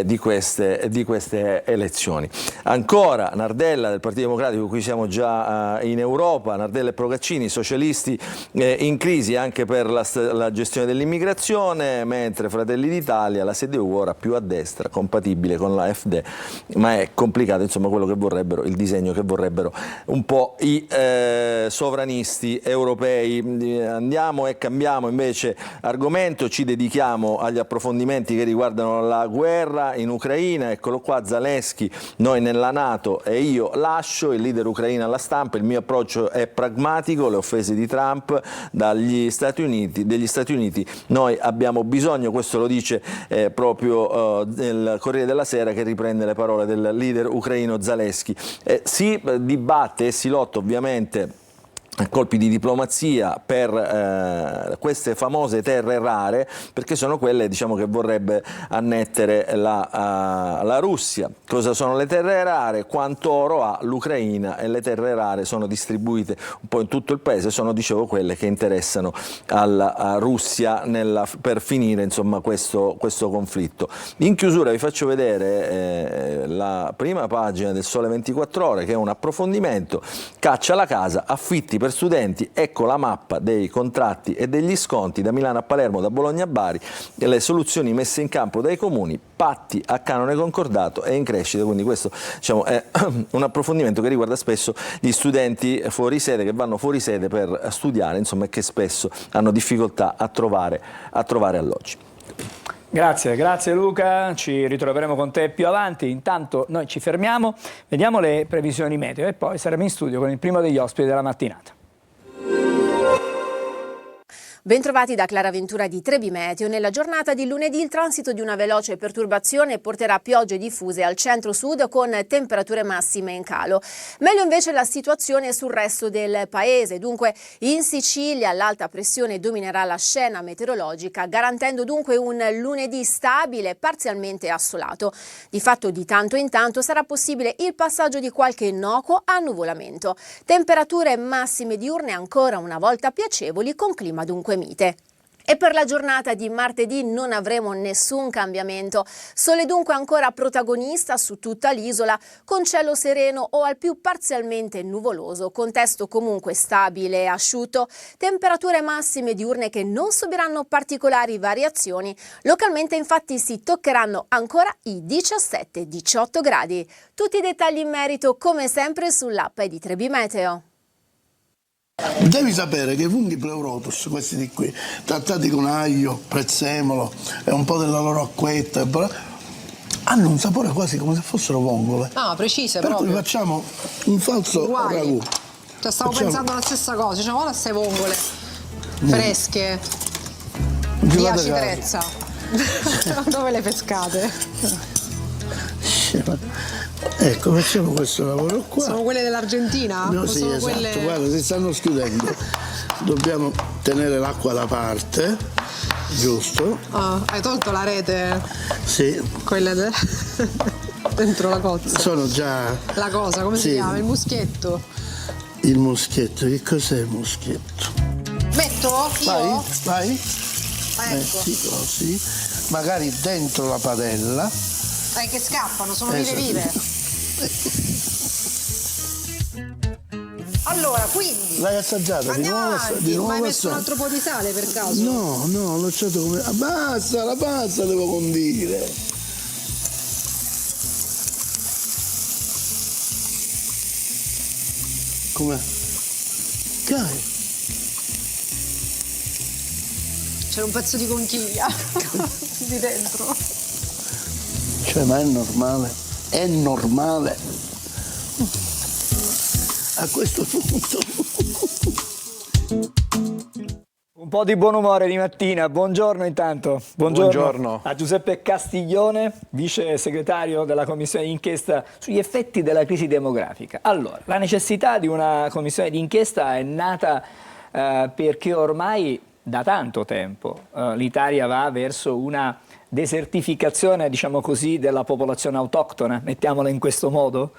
di queste elezioni. Ancora Nardella del Partito Democratico, qui siamo già in Europa, Nardella e Procaccini, socialisti in crisi anche per la gestione dell'immigrazione, mentre Fratelli d'Italia, la CDU ora più a destra, compatibile con la AfD, ma è complicato insomma quello che vorrebbero, il disegno che vorrebbero un po' i sovranisti europei. Andiamo e cambiamo invece argomento, ci dedichiamo agli approfondimenti che riguardano la guerra in Ucraina. Eccolo qua, Zelensky, noi nella NATO e io lascio, il leader ucraino alla stampa, il mio approccio è pragmatico, le offese di Trump degli Stati Uniti noi abbiamo bisogno, questo lo dice proprio il Corriere della Sera, che riprende le parole del leader ucraino Zelensky. Si dibatte e si lotta ovviamente colpi di diplomazia per queste famose terre rare, perché sono quelle, diciamo, che vorrebbe annettere la Russia. Cosa sono le terre rare? Quanto oro ha l'Ucraina, e le terre rare sono distribuite un po' in tutto il paese, sono, dicevo, quelle che interessano alla Russia per finire insomma questo conflitto. In chiusura vi faccio vedere la prima pagina del Sole 24 Ore, che è un approfondimento: caccia alla casa, affitti per studenti, ecco la mappa dei contratti e degli sconti da Milano a Palermo, da Bologna a Bari, e le soluzioni messe in campo dai comuni, patti a canone concordato e in crescita. Quindi questo, diciamo, è un approfondimento che riguarda spesso gli studenti fuori sede, che vanno fuori sede per studiare, insomma, e che spesso hanno difficoltà a trovare alloggi. Grazie Luca, ci ritroveremo con te più avanti. Intanto noi ci fermiamo, vediamo le previsioni meteo e poi saremo in studio con il primo degli ospiti della mattinata. Bentrovati da Clara Ventura di Trebi Meteo. Nella giornata di lunedì il transito di una veloce perturbazione porterà piogge diffuse al centro-sud con temperature massime in calo. Meglio invece la situazione sul resto del paese. Dunque in Sicilia l'alta pressione dominerà la scena meteorologica, garantendo dunque un lunedì stabile, parzialmente assolato. Di fatto di tanto in tanto sarà possibile il passaggio di qualche innocuo annuvolamento. Temperature massime diurne ancora una volta piacevoli, con clima dunque mite. E per la giornata di martedì non avremo nessun cambiamento. Sole dunque ancora protagonista su tutta l'isola, con cielo sereno o al più parzialmente nuvoloso, contesto comunque stabile e asciutto, temperature massime diurne che non subiranno particolari variazioni. Localmente infatti si toccheranno ancora i 17-18 gradi. Tutti i dettagli in merito come sempre sull'app di Trebi Meteo. Devi sapere che i funghi Pleurotus, questi di qui, trattati con aglio, prezzemolo e un po' della loro acquetta, hanno un sapore quasi come se fossero vongole. Ah, precise per proprio. Cui facciamo un falso ragù. Cioè, stavo pensando alla stessa cosa, diciamo, guarda queste vongole fresche, di acidezza. Dove le pescate? Ecco, facciamo questo lavoro qua. Sono quelle dell'Argentina? No, sì, esatto, quelle... guarda, si stanno schiudendo. Dobbiamo tenere l'acqua da parte, giusto? Ah, hai tolto la rete? Sì. Quelle dentro la cozza. Sono già... La cosa, come si chiama? Il muschietto? Il muschietto, che cos'è il muschietto? Metto? Io? Vai. Ecco. Metti così, magari dentro la padella. Che scappano, sono vive. Allora, quindi l'hai assaggiata? Andiamo avanti. Di nuovo Ma hai messo un altro po' di sale per caso? No, l'ho lasciato come... Basta, la pasta devo condire. Com'è? Dai. C'è un pezzo di conchiglia di dentro. Cioè, ma è normale? È normale? A questo punto. Un po' di buon umore di mattina, buongiorno intanto. Buongiorno a Giuseppe Castiglione, vice segretario della commissione d'inchiesta sugli effetti della crisi demografica. Allora, la necessità di una commissione d'inchiesta è nata perché ormai da tanto tempo l'Italia va verso una desertificazione, diciamo così, della popolazione autoctona, mettiamola in questo modo?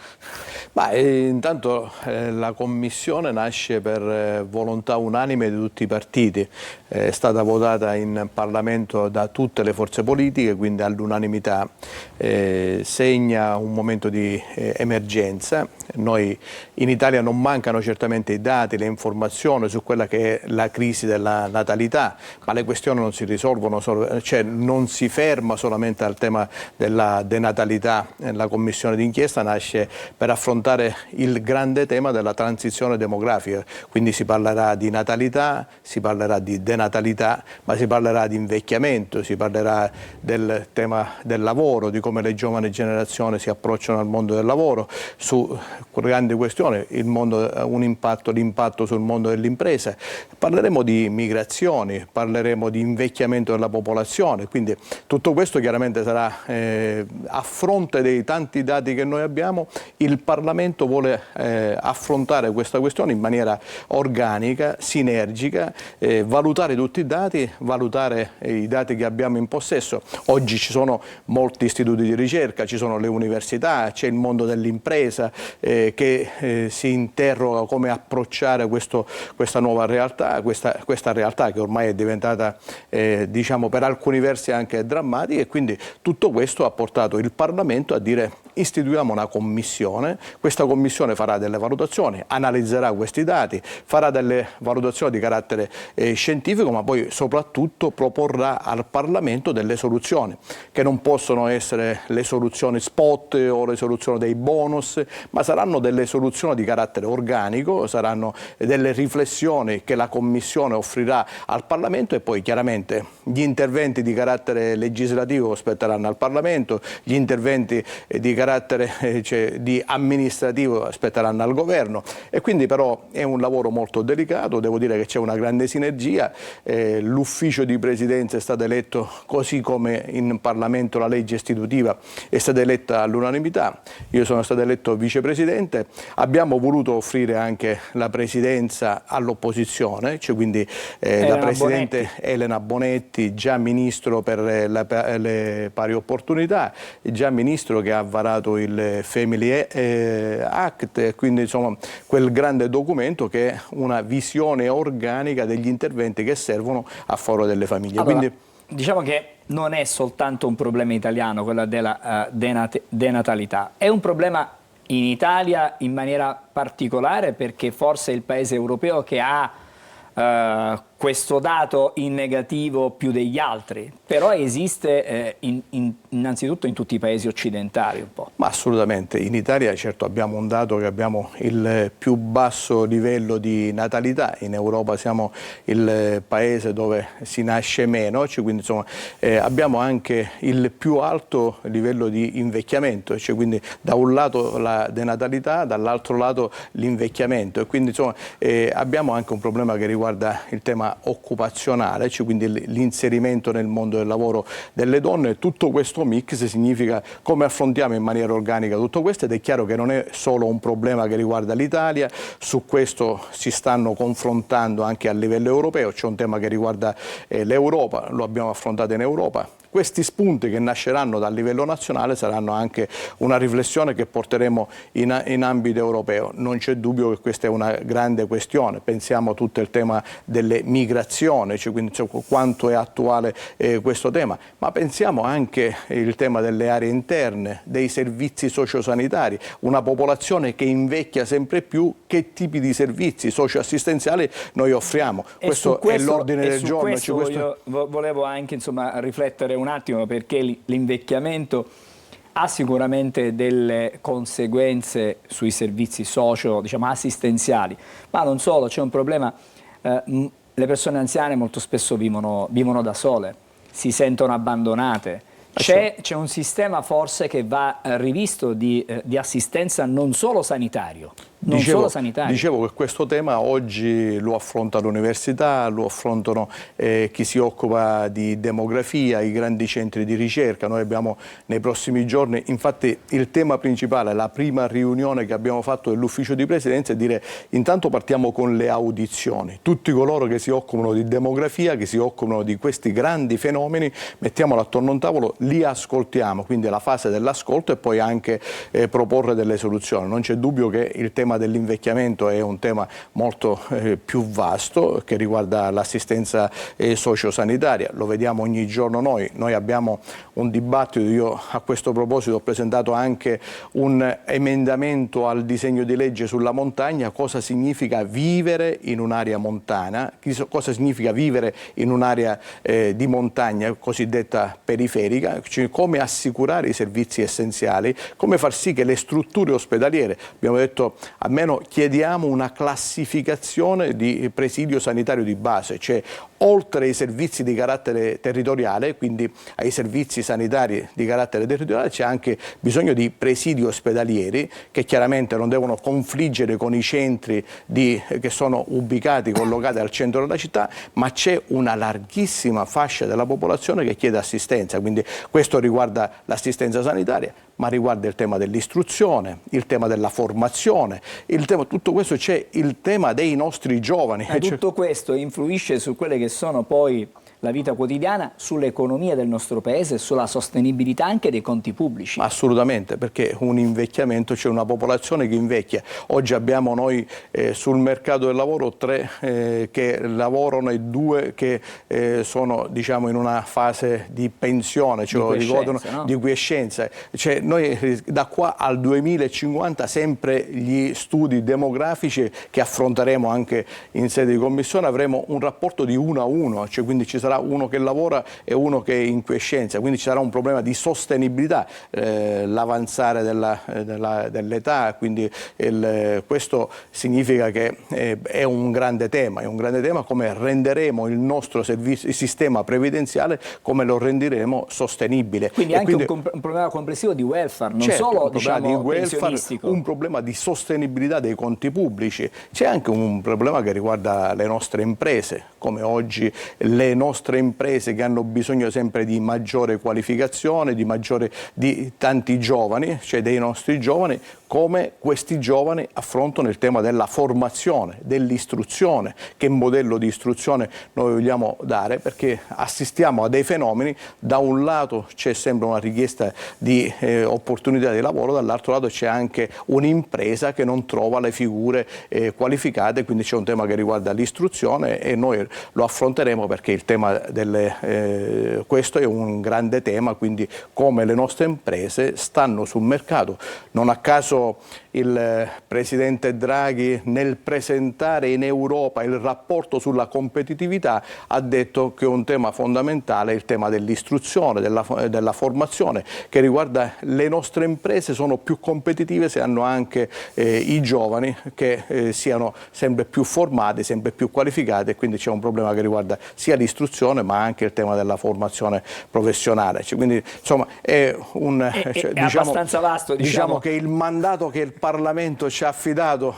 Intanto la commissione nasce per volontà unanime di tutti i partiti. è stata votata in Parlamento da tutte le forze politiche, quindi all'unanimità, segna un momento di emergenza. Noi in Italia non mancano certamente i dati, le informazioni su quella che è la crisi della natalità, ma le questioni non si risolvono, cioè non si ferma solamente al tema della denatalità. La commissione d'inchiesta nasce per affrontare il grande tema della transizione demografica, quindi si parlerà di natalità, si parlerà di denatalità, ma si parlerà di invecchiamento, si parlerà del tema del lavoro, di come le giovani generazioni si approcciano al mondo del lavoro, su grandi questioni, l'impatto sul mondo dell'impresa. Parleremo di migrazioni, parleremo di invecchiamento della popolazione, quindi tutto questo chiaramente sarà a fronte dei tanti dati che noi abbiamo. Il Parlamento vuole affrontare questa questione in maniera organica, sinergica, valutare tutti i dati, valutare i dati che abbiamo in possesso. Oggi ci sono molti istituti di ricerca, ci sono le università, c'è il mondo dell'impresa che si interroga come approcciare questa nuova realtà, questa realtà che ormai è diventata diciamo per alcuni versi anche drammatica, e quindi tutto questo ha portato il Parlamento a dire: istituiamo una commissione, questa commissione farà delle valutazioni, analizzerà questi dati, farà delle valutazioni di carattere scientifico, ma poi soprattutto proporrà al Parlamento delle soluzioni che non possono essere le soluzioni spot o le soluzioni dei bonus, ma saranno delle soluzioni di carattere organico, saranno delle riflessioni che la Commissione offrirà al Parlamento, e poi chiaramente gli interventi di carattere legislativo spetteranno al Parlamento, gli interventi di carattere di amministrativo spetteranno al Governo, e quindi però è un lavoro molto delicato. Devo dire che c'è una grande sinergia, l'ufficio di presidenza è stato eletto così come in Parlamento la legge istitutiva è stata eletta all'unanimità, io sono stato eletto vicepresidente, abbiamo voluto offrire anche la presidenza all'opposizione, cioè quindi la Presidente Elena Bonetti, già Ministro per le pari opportunità, già Ministro che ha varato il Family Act, quindi insomma quel grande documento che è una visione organica degli interventi che servono a favore delle famiglie. Allora, quindi, diciamo che non è soltanto un problema italiano quello della denatalità, è un problema in Italia in maniera particolare perché forse è il paese europeo che ha questo dato in negativo più degli altri, però esiste innanzitutto in tutti i paesi occidentali un po'. Ma assolutamente, in Italia certo abbiamo un dato che abbiamo il più basso livello di natalità, in Europa siamo il paese dove si nasce meno, quindi insomma abbiamo anche il più alto livello di invecchiamento, cioè quindi da un lato la denatalità, dall'altro lato l'invecchiamento, e quindi insomma abbiamo anche un problema che riguarda il tema occupazionale, cioè quindi l'inserimento nel mondo del lavoro delle donne. Tutto questo mix significa come affrontiamo in maniera organica tutto questo, ed è chiaro che non è solo un problema che riguarda l'Italia, su questo si stanno confrontando anche a livello europeo, c'è un tema che riguarda l'Europa, lo abbiamo affrontato in Europa. Questi spunti che nasceranno dal livello nazionale saranno anche una riflessione che porteremo in ambito europeo. Non c'è dubbio che questa è una grande questione, pensiamo a tutto il tema delle migrazioni, cioè quindi quanto è attuale questo tema, ma pensiamo anche al tema delle aree interne, dei servizi sociosanitari, una popolazione che invecchia sempre più, che tipi di servizi socioassistenziali noi offriamo. Questo è l'ordine del giorno. Io volevo anche riflettere un attimo, perché l'invecchiamento ha sicuramente delle conseguenze sui servizi assistenziali, ma non solo, c'è un problema, le persone anziane molto spesso vivono da sole, si sentono abbandonate. C'è un sistema forse che va rivisto di assistenza non solo sanitario. Dicevo che questo tema oggi lo affronta l'università, lo affrontano chi si occupa di demografia, i grandi centri di ricerca. Noi abbiamo nei prossimi giorni, infatti il tema principale, la prima riunione che abbiamo fatto dell'ufficio di presidenza è dire: intanto partiamo con le audizioni, tutti coloro che si occupano di demografia, che si occupano di questi grandi fenomeni, mettiamolo attorno a un tavolo, li ascoltiamo, quindi la fase dell'ascolto, e poi anche proporre delle soluzioni. Non c'è dubbio che il tema tema dell'invecchiamento è un tema molto più vasto che riguarda l'assistenza sociosanitaria, lo vediamo ogni giorno noi abbiamo un dibattito, io a questo proposito ho presentato anche un emendamento al disegno di legge sulla montagna, cosa significa vivere in un'area montana, cosa significa vivere in un'area di montagna cosiddetta periferica, cioè come assicurare i servizi essenziali, come far sì che le strutture ospedaliere, abbiamo detto almeno chiediamo una classificazione di presidio sanitario di base, cioè oltre ai servizi di carattere territoriale, quindi ai servizi sanitari di carattere territoriale, c'è anche bisogno di presidi ospedalieri che chiaramente non devono confliggere con i centri che sono ubicati, collocati al centro della città, ma c'è una larghissima fascia della popolazione che chiede assistenza, quindi questo riguarda l'assistenza sanitaria, ma riguarda il tema dell'istruzione, il tema della formazione, tutto questo c'è il tema dei nostri giovani. Tutto questo influisce su quelle che sono poi la vita quotidiana, sull'economia del nostro paese e sulla sostenibilità anche dei conti pubblici. Assolutamente, perché un invecchiamento, c'è una popolazione che invecchia. Oggi abbiamo noi sul mercato del lavoro 3 che lavorano e 2 che sono diciamo in una fase di pensione, cioè lo ricordano, no? Di quiescenza. Cioè, noi da qua al 2050 sempre gli studi demografici che affronteremo anche in sede di commissione avremo un rapporto di 1 a 1, cioè quindi ci sarà uno che lavora e uno che è in quiescenza, quindi ci sarà un problema di sostenibilità, l'avanzare dell'età, quindi questo significa che è un grande tema come renderemo il nostro sistema previdenziale, come lo renderemo sostenibile. Quindi anche un problema complessivo di welfare, non solo un problema di welfare, pensionistico. Un problema di sostenibilità dei conti pubblici, c'è anche un problema che riguarda le nostre imprese, come oggi le nostre imprese che hanno bisogno sempre di maggiore qualificazione, di tanti giovani, cioè dei nostri giovani, come questi giovani affrontano il tema della formazione, dell'istruzione, che modello di istruzione noi vogliamo dare, perché assistiamo a dei fenomeni, da un lato c'è sempre una richiesta di opportunità di lavoro, dall'altro lato c'è anche un'impresa che non trova le figure qualificate, quindi c'è un tema che riguarda l'istruzione e noi lo affronteremo perché il tema questo è un grande tema, quindi come le nostre imprese stanno sul mercato. Non a caso il Presidente Draghi nel presentare in Europa il rapporto sulla competitività ha detto che un tema fondamentale è il tema dell'istruzione, della formazione, che riguarda le nostre imprese, sono più competitive se hanno anche i giovani che siano sempre più formati, sempre più qualificati, e quindi c'è un problema che riguarda sia l'istruzione ma anche il tema della formazione professionale. Quindi insomma è abbastanza vasto. Diciamo che il mandato che il Parlamento ci ha affidato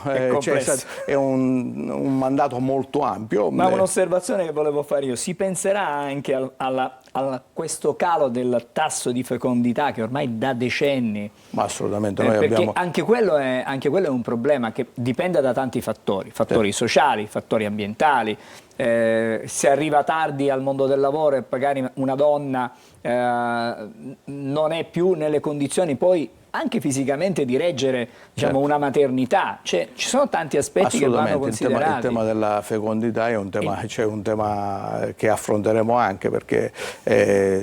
è un mandato molto ampio. Ma un'osservazione che volevo fare io, si penserà anche a questo calo del tasso di fecondità che ormai da decenni. Ma assolutamente, noi perché abbiamo... anche quello è un problema che dipende da tanti fattori sociali, fattori ambientali. Se arriva tardi al mondo del lavoro e magari una donna non è più nelle condizioni poi anche fisicamente di reggere una maternità, ci sono tanti aspetti che vanno considerati. Il tema della fecondità è un tema che affronteremo anche perché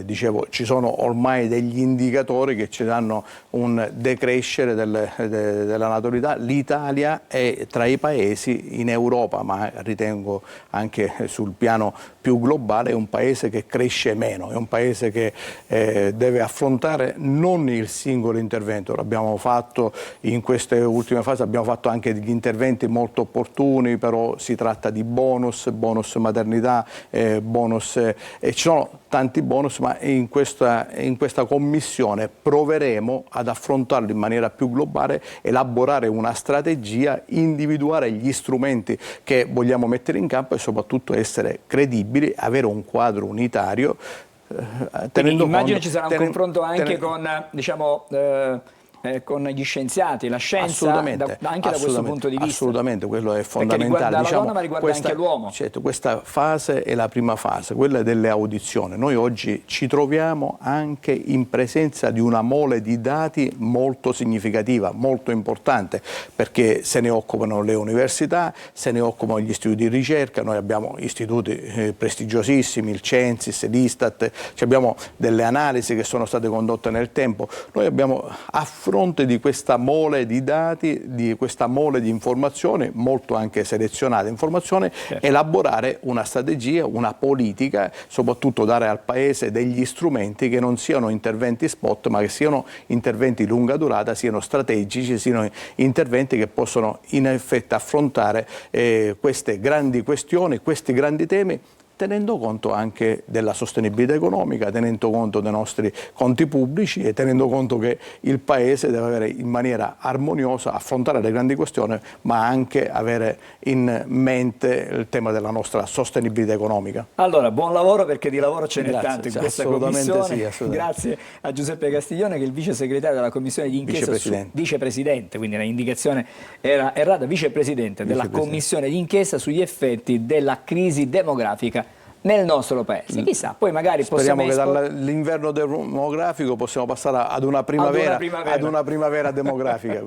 dicevo ci sono ormai degli indicatori che ci danno un decrescere della natalità. L'Italia è tra i paesi in Europa, ma ritengo anche sul piano più globale, è un paese che cresce meno, è un paese che deve affrontare non il singolo intervento. L'abbiamo fatto in queste ultime fasi, abbiamo fatto anche degli interventi molto opportuni, però si tratta di bonus maternità, bonus, ci sono tanti bonus, ma in questa commissione proveremo ad affrontarlo in maniera più globale, elaborare una strategia, individuare gli strumenti che vogliamo mettere in campo e soprattutto essere credibili, avere un quadro unitario. Immagino ci sarà un confronto anche con con gli scienziati, la scienza, anche da questo punto di vista. Assolutamente, quello è fondamentale. Perché riguarda la donna, ma riguarda questa, anche l'uomo. Certo, questa fase è la prima fase, quella delle audizioni. Noi oggi ci troviamo anche in presenza di una mole di dati molto significativa, molto importante, perché se ne occupano le università, se ne occupano gli istituti di ricerca. Noi abbiamo istituti prestigiosissimi, il Censis, l'Istat, abbiamo delle analisi che sono state condotte nel tempo. Noi abbiamo a fronte di questa mole di dati, di questa mole di informazioni, molto anche selezionate informazioni, elaborare una strategia, una politica, soprattutto dare al Paese degli strumenti che non siano interventi spot, ma che siano interventi di lunga durata, siano strategici, siano interventi che possono in effetti affrontare queste grandi questioni, questi grandi temi, tenendo conto anche della sostenibilità economica, tenendo conto dei nostri conti pubblici e tenendo conto che il Paese deve avere in maniera armoniosa, affrontare le grandi questioni, ma anche avere in mente il tema della nostra sostenibilità economica. Allora, buon lavoro, perché di lavoro ce n'è tanto in questa commissione. Sì, assolutamente. Grazie a Giuseppe Castiglione, che è il vice segretario della commissione di inchiesta, vicepresidente, quindi l'indicazione era errata, vicepresidente della commissione di inchiesta sugli effetti della crisi demografica nel nostro Paese. Chissà, poi magari speriamo che dall'inverno demografico possiamo passare ad una primavera, demografica.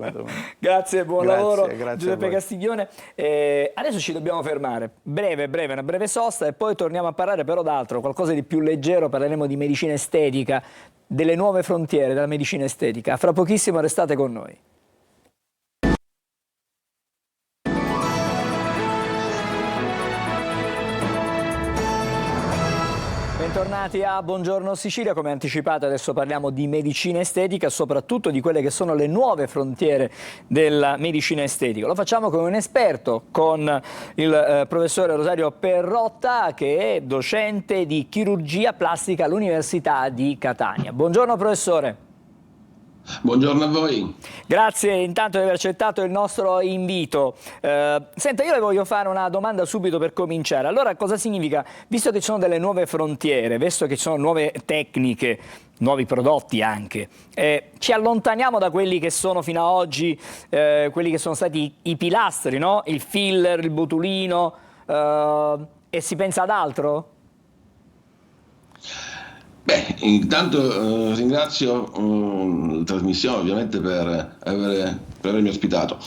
Grazie, buon lavoro Giuseppe Castiglione. Adesso ci dobbiamo fermare, una breve sosta, e poi torniamo a parlare però d'altro, qualcosa di più leggero. Parleremo di medicina estetica, delle nuove frontiere della medicina estetica. Fra pochissimo restate con noi. Bentornati a Buongiorno Sicilia. Come anticipato, adesso parliamo di medicina estetica, soprattutto di quelle che sono le nuove frontiere della medicina estetica. Lo facciamo con un esperto, con il professore Rosario Perrotta, che è docente di chirurgia plastica all'Università di Catania. Buongiorno professore. Buongiorno a voi. Grazie intanto di aver accettato il nostro invito. Senta, io le voglio fare una domanda subito per cominciare. Allora, cosa significa, visto che ci sono delle nuove frontiere, visto che ci sono nuove tecniche, nuovi prodotti anche, ci allontaniamo da quelli che sono fino ad oggi, quelli che sono stati i pilastri, no? Il filler, il botulino, e si pensa ad altro? Beh, intanto ringrazio la trasmissione ovviamente per avermi ospitato.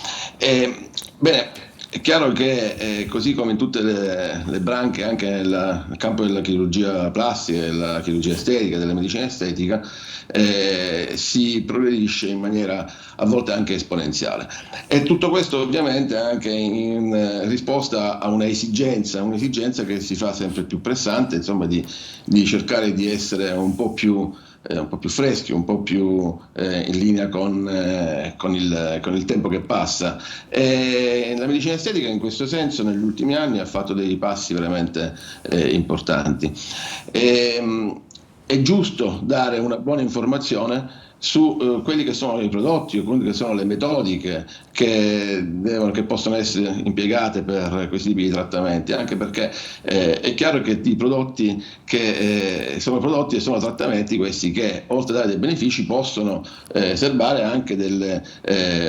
Bene, è chiaro che così come in tutte le branche, anche nel campo della chirurgia plastica, della chirurgia estetica, della medicina estetica, si progredisce in maniera a volte anche esponenziale. E tutto questo ovviamente anche in risposta a un'esigenza che si fa sempre più pressante, insomma, di cercare di essere un po' più freschi, un po' più in linea con il tempo che passa. La medicina estetica in questo senso negli ultimi anni ha fatto dei passi veramente importanti. È giusto dare una buona informazione su quelli che sono i prodotti o quelli che sono le metodiche che possono essere impiegate per questi tipi di trattamenti, anche perché è chiaro che i prodotti che sono prodotti e sono trattamenti questi che, oltre a dare dei benefici, possono serbare anche delle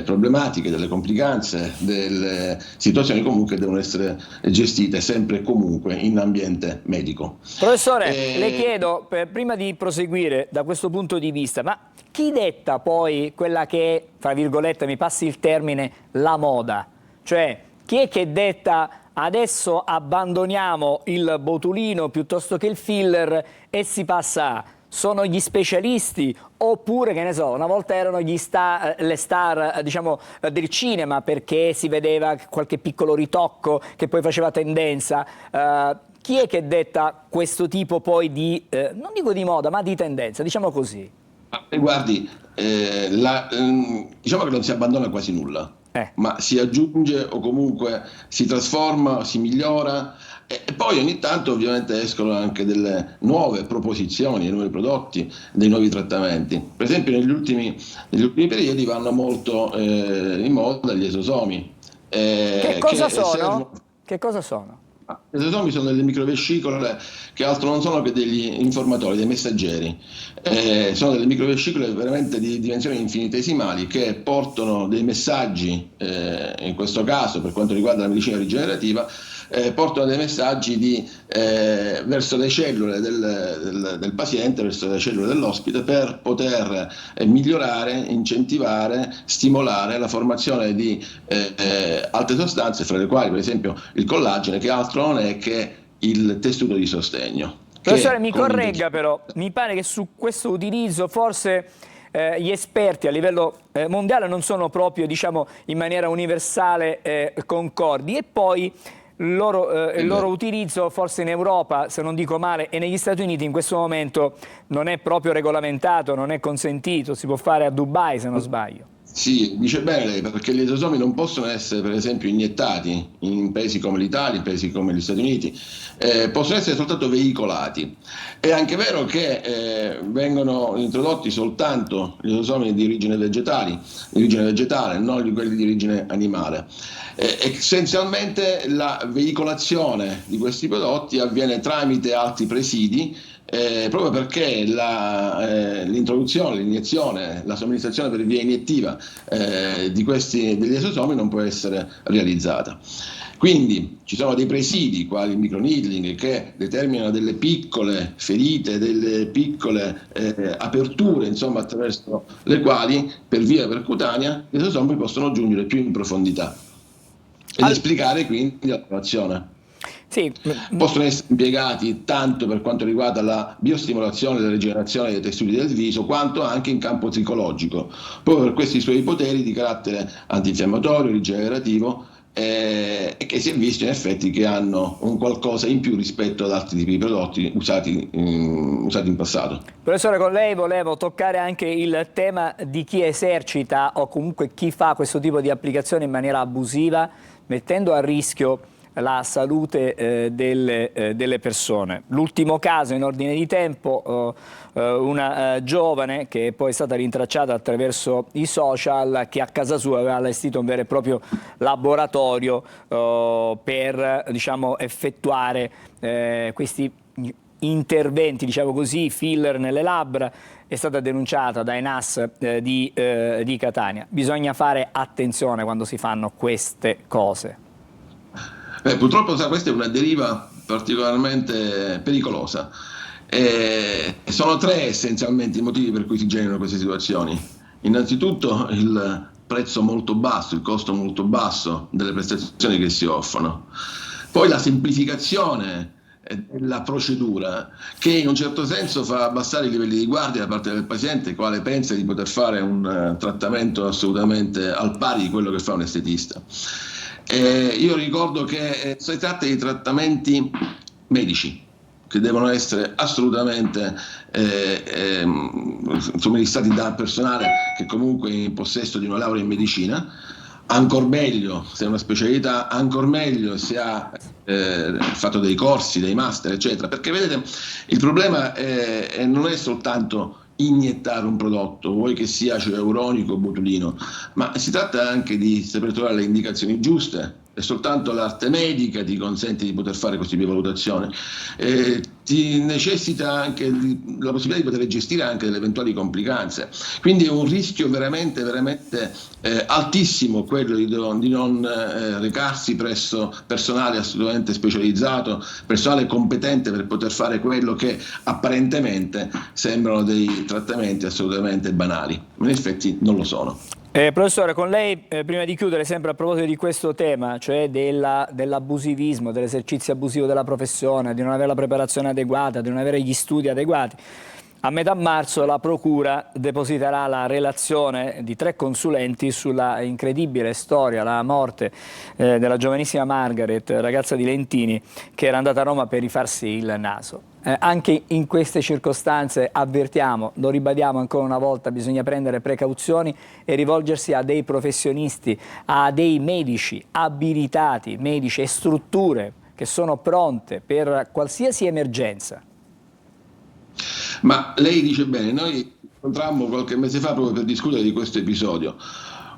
problematiche, delle complicanze, delle situazioni comunque che devono essere gestite sempre e comunque in ambiente medico. Professore, le chiedo, prima di proseguire da questo punto di vista, ma chi detta poi quella che è, fra virgolette, mi passi il termine, la moda? Cioè, chi è che detta adesso abbandoniamo il botulino piuttosto che il filler e si passa a... Sono gli specialisti, oppure, che ne so, una volta erano le star diciamo, del cinema, perché si vedeva qualche piccolo ritocco che poi faceva tendenza. Chi è che detta questo tipo poi di, non dico di moda, ma di tendenza, diciamo così? Guardi, diciamo che non si abbandona quasi nulla, ma si aggiunge o comunque si trasforma, si migliora, e poi ogni tanto ovviamente escono anche delle nuove proposizioni, dei nuovi prodotti, dei nuovi trattamenti. Per esempio negli ultimi periodi vanno molto in moda gli esosomi. Che cosa sono? Che cosa sono? gli esosomi sono delle microvescicole che altro non sono che degli informatori, dei messaggeri. Sono delle microvescicole veramente di dimensioni infinitesimali che portano dei messaggi, in questo caso per quanto riguarda la medicina rigenerativa, portano dei messaggi verso le cellule del paziente, verso le cellule dell'ospite, per poter migliorare, incentivare, stimolare la formazione di altre sostanze, fra le quali per esempio il collagene, che altro non è che il tessuto di sostegno. Professore, mi corregga però, mi pare che su questo utilizzo forse gli esperti a livello mondiale non sono proprio, diciamo, in maniera universale concordi, e poi il loro utilizzo forse in Europa, se non dico male, e negli Stati Uniti in questo momento non è proprio regolamentato, non è consentito, si può fare a Dubai se non sbaglio. Sì, dice bene lei, perché gli esosomi non possono essere per esempio iniettati in paesi come l'Italia, in paesi come gli Stati Uniti, possono essere soltanto veicolati. È anche vero che vengono introdotti soltanto gli esosomi di origine vegetale, non quelli di origine animale. Essenzialmente la veicolazione di questi prodotti avviene tramite altri presidi, proprio perché l'introduzione, l'iniezione, la somministrazione per via iniettiva degli esosomi non può essere realizzata. Quindi ci sono dei presidi, quali il microneedling, che determinano delle piccole ferite, delle piccole aperture, insomma, attraverso le quali per via percutanea gli esosomi possono giungere più in profondità ed esplicare quindi la lavorazione. Sì. Possono essere impiegati tanto per quanto riguarda la biostimolazione e la rigenerazione dei tessuti del viso, quanto anche in campo psicologico, proprio per questi suoi poteri di carattere antinfiammatorio, rigenerativo, e che si è visto in effetti che hanno un qualcosa in più rispetto ad altri tipi di prodotti usati in passato. Professore, con lei volevo toccare anche il tema di chi esercita o comunque chi fa questo tipo di applicazione in maniera abusiva, mettendo a rischio la salute delle persone. L'ultimo caso in ordine di tempo, una giovane che poi è stata rintracciata attraverso i social, che a casa sua aveva allestito un vero e proprio laboratorio per, diciamo, effettuare questi interventi, diciamo così, filler nelle labbra. È stata denunciata dai NAS di Catania. Bisogna fare attenzione quando si fanno queste cose. Purtroppo questa è una deriva particolarmente pericolosa. Sono tre essenzialmente i motivi per cui si generano queste situazioni. Innanzitutto il prezzo molto basso, il costo molto basso delle prestazioni che si offrono. Poi la semplificazione della procedura, che in un certo senso fa abbassare i livelli di guardia da parte del paziente, il quale pensa di poter fare un trattamento assolutamente al pari di quello che fa un estetista. Io ricordo che si tratta di trattamenti medici che devono essere assolutamente somministrati da personale che comunque è in possesso di una laurea in medicina, ancor meglio se è una specialità, ancor meglio se ha fatto dei corsi, dei master, eccetera, perché vedete il problema non è soltanto iniettare un prodotto, vuoi che sia acido ialuronico o botulino, ma si tratta anche di saper trovare le indicazioni giuste, e soltanto l'arte medica ti consente di poter fare questo tipo di valutazione. Ti necessita anche la possibilità di poter gestire anche delle eventuali complicanze, quindi è un rischio veramente altissimo quello di non recarsi presso personale assolutamente specializzato, personale competente per poter fare quello che apparentemente sembrano dei trattamenti assolutamente banali, ma in effetti non lo sono. Professore, con lei, prima di chiudere, sempre a proposito di questo tema, cioè dell'abusivismo, dell'esercizio abusivo della professione, di non avere la preparazione adeguata, di non avere gli studi adeguati, a metà marzo la Procura depositerà la relazione di 3 consulenti sulla incredibile storia, la morte della giovanissima Margaret, ragazza di Lentini, che era andata a Roma per rifarsi il naso. Anche in queste circostanze avvertiamo, lo ribadiamo ancora una volta, bisogna prendere precauzioni e rivolgersi a dei professionisti, a dei medici abilitati, medici e strutture che sono pronte per qualsiasi emergenza. Ma lei dice bene, noi incontrammo qualche mese fa proprio per discutere di questo episodio.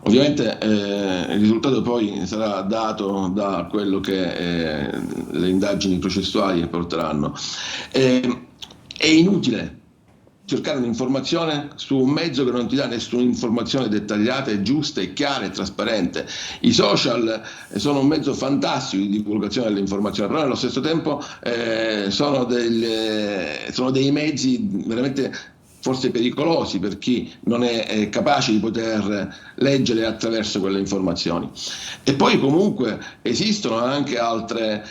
Ovviamente il risultato poi sarà dato da quello che le indagini processuali porteranno. È inutile cercare un'informazione su un mezzo che non ti dà nessuna informazione dettagliata e giusta e chiara e trasparente. I social sono un mezzo fantastico di divulgazione dell'informazione, però nello stesso tempo sono dei mezzi veramente forse pericolosi per chi non è capace di poter leggere attraverso quelle informazioni. E poi comunque esistono anche altre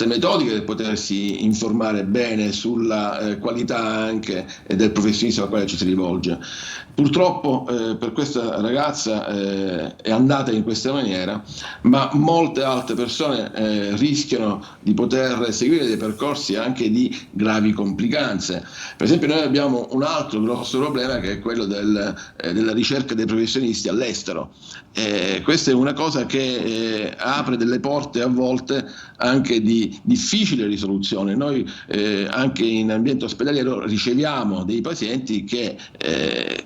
metodiche per potersi informare bene sulla qualità anche del professionista al quale ci si rivolge. Purtroppo per questa ragazza è andata in questa maniera, ma molte altre persone rischiano di poter seguire dei percorsi anche di gravi complicanze. Per esempio noi abbiamo un altro grosso problema che è quello della ricerca dei professionisti all'estero. Questa è una cosa che apre delle porte a volte anche di difficile risoluzione. Noi anche in ambiente ospedaliero riceviamo dei pazienti che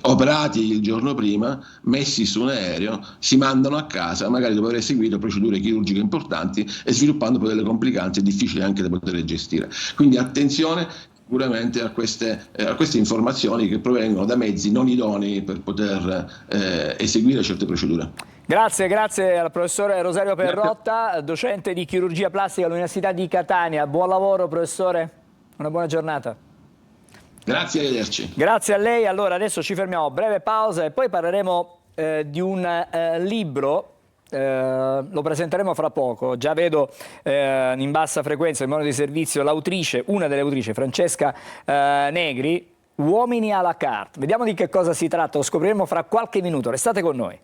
operati il giorno prima, messi su un aereo, si mandano a casa magari dopo aver seguito procedure chirurgiche importanti e sviluppando poi delle complicanze difficili anche da poter gestire. Quindi attenzione sicuramente a queste informazioni che provengono da mezzi non idonei per poter eseguire certe procedure. Grazie al professore Rosario Perrotta, docente di chirurgia plastica all'Università di Catania. Buon lavoro professore, una buona giornata. Grazie, arrivederci. Grazie a lei. Allora adesso ci fermiamo, breve pausa e poi parleremo di un libro. Lo presenteremo fra poco. Già vedo in bassa frequenza il mono di servizio l'autrice, una delle autrici, Francesca Negri, Uomini à la carte. Vediamo di che cosa si tratta, lo scopriremo fra qualche minuto. Restate con noi.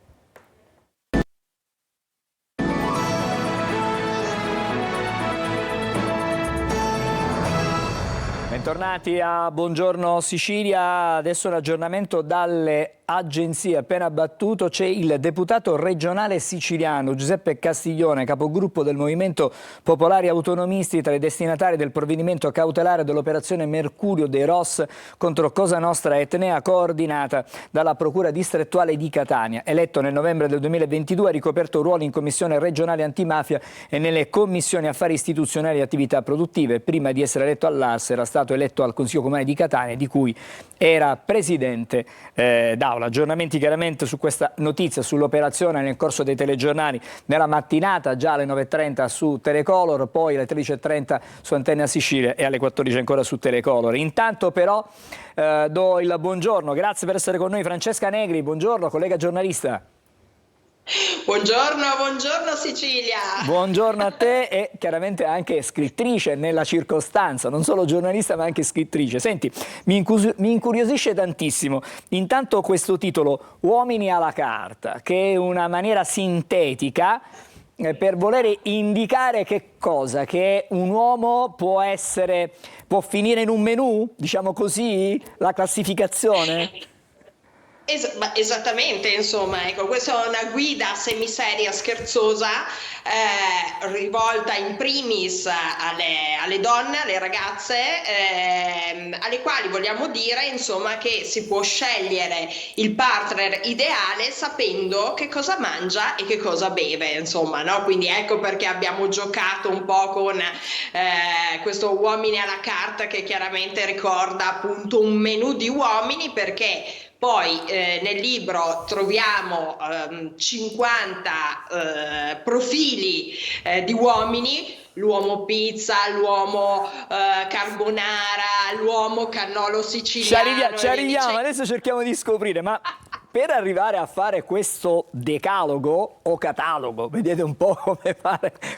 Bentornati a Buongiorno Sicilia, adesso un aggiornamento dalle agenzie. Appena battuto c'è il deputato regionale siciliano Giuseppe Castiglione, capogruppo del Movimento Popolari Autonomisti, tra i destinatari del provvedimento cautelare dell'operazione Mercurio dei Ros contro Cosa Nostra Etnea, coordinata dalla Procura distrettuale di Catania. Eletto nel novembre del 2022, ha ricoperto ruoli in Commissione regionale antimafia e nelle commissioni affari istituzionali e attività produttive. Prima di essere eletto all'ARS era stato eletto al Consiglio Comunale di Catania, di cui era presidente d'aula. Aggiornamenti chiaramente su questa notizia, sull'operazione nel corso dei telegiornali nella mattinata, già alle 9:30 su Telecolor, poi alle 13:30 su Antenna Sicilia e alle 14 ancora su Telecolor. Intanto però do il buongiorno, grazie per essere con noi Francesca Negri, buongiorno collega giornalista. Buongiorno Sicilia. Buongiorno a te e chiaramente anche scrittrice nella circostanza, non solo giornalista ma anche scrittrice. Senti, mi incuriosisce tantissimo intanto questo titolo, Uomini à la carte, che è una maniera sintetica per voler indicare che cosa? Che un uomo può finire in un menù, diciamo così, la classificazione? Esattamente, insomma, ecco, questa è una guida semiseria, scherzosa, rivolta in primis alle donne, alle ragazze, alle quali vogliamo dire, insomma, che si può scegliere il partner ideale sapendo che cosa mangia e che cosa beve, insomma, no? Quindi ecco perché abbiamo giocato un po' con questo Uomini à la carte, che chiaramente ricorda appunto un menù di uomini, perché poi nel libro troviamo 50 profili di uomini, l'uomo pizza, l'uomo carbonara, l'uomo cannolo siciliano. Ci arriviamo, adesso cerchiamo di scoprire, ma per arrivare a fare questo decalogo o catalogo, vedete un po'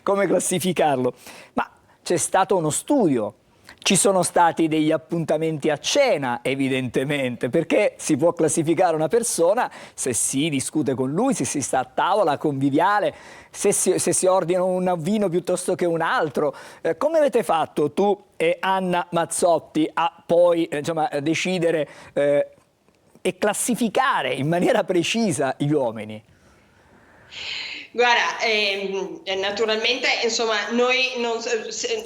come classificarlo, ma c'è stato uno studio. Ci sono stati degli appuntamenti a cena, evidentemente, perché si può classificare una persona se si discute con lui, se si sta a tavola conviviale, se si ordina un vino piuttosto che un altro. Come avete fatto tu e Anna Mazzotti a poi decidere e classificare in maniera precisa gli uomini? Guarda, naturalmente, insomma, noi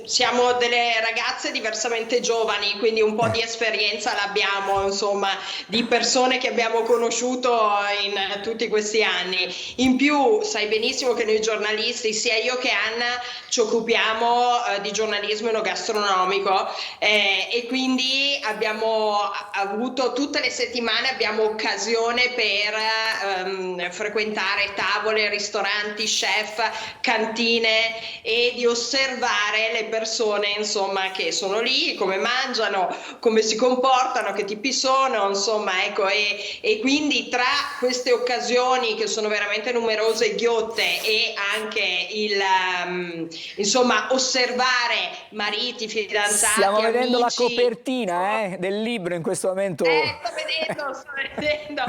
siamo delle ragazze diversamente giovani, quindi un po' di esperienza l'abbiamo, insomma, di persone che abbiamo conosciuto in tutti questi anni. In più, sai benissimo che noi giornalisti, sia io che Anna, ci occupiamo di giornalismo enogastronomico e quindi abbiamo avuto tutte le settimane, abbiamo occasione per frequentare tavole, ristoranti, chef, cantine e di osservare le persone, insomma, che sono lì, come mangiano, come si comportano, che tipi sono, insomma, ecco, e quindi tra queste occasioni che sono veramente numerose e ghiotte e anche insomma, osservare mariti, fidanzati, stiamo vedendo amici, la copertina del libro in questo momento. sto vedendo.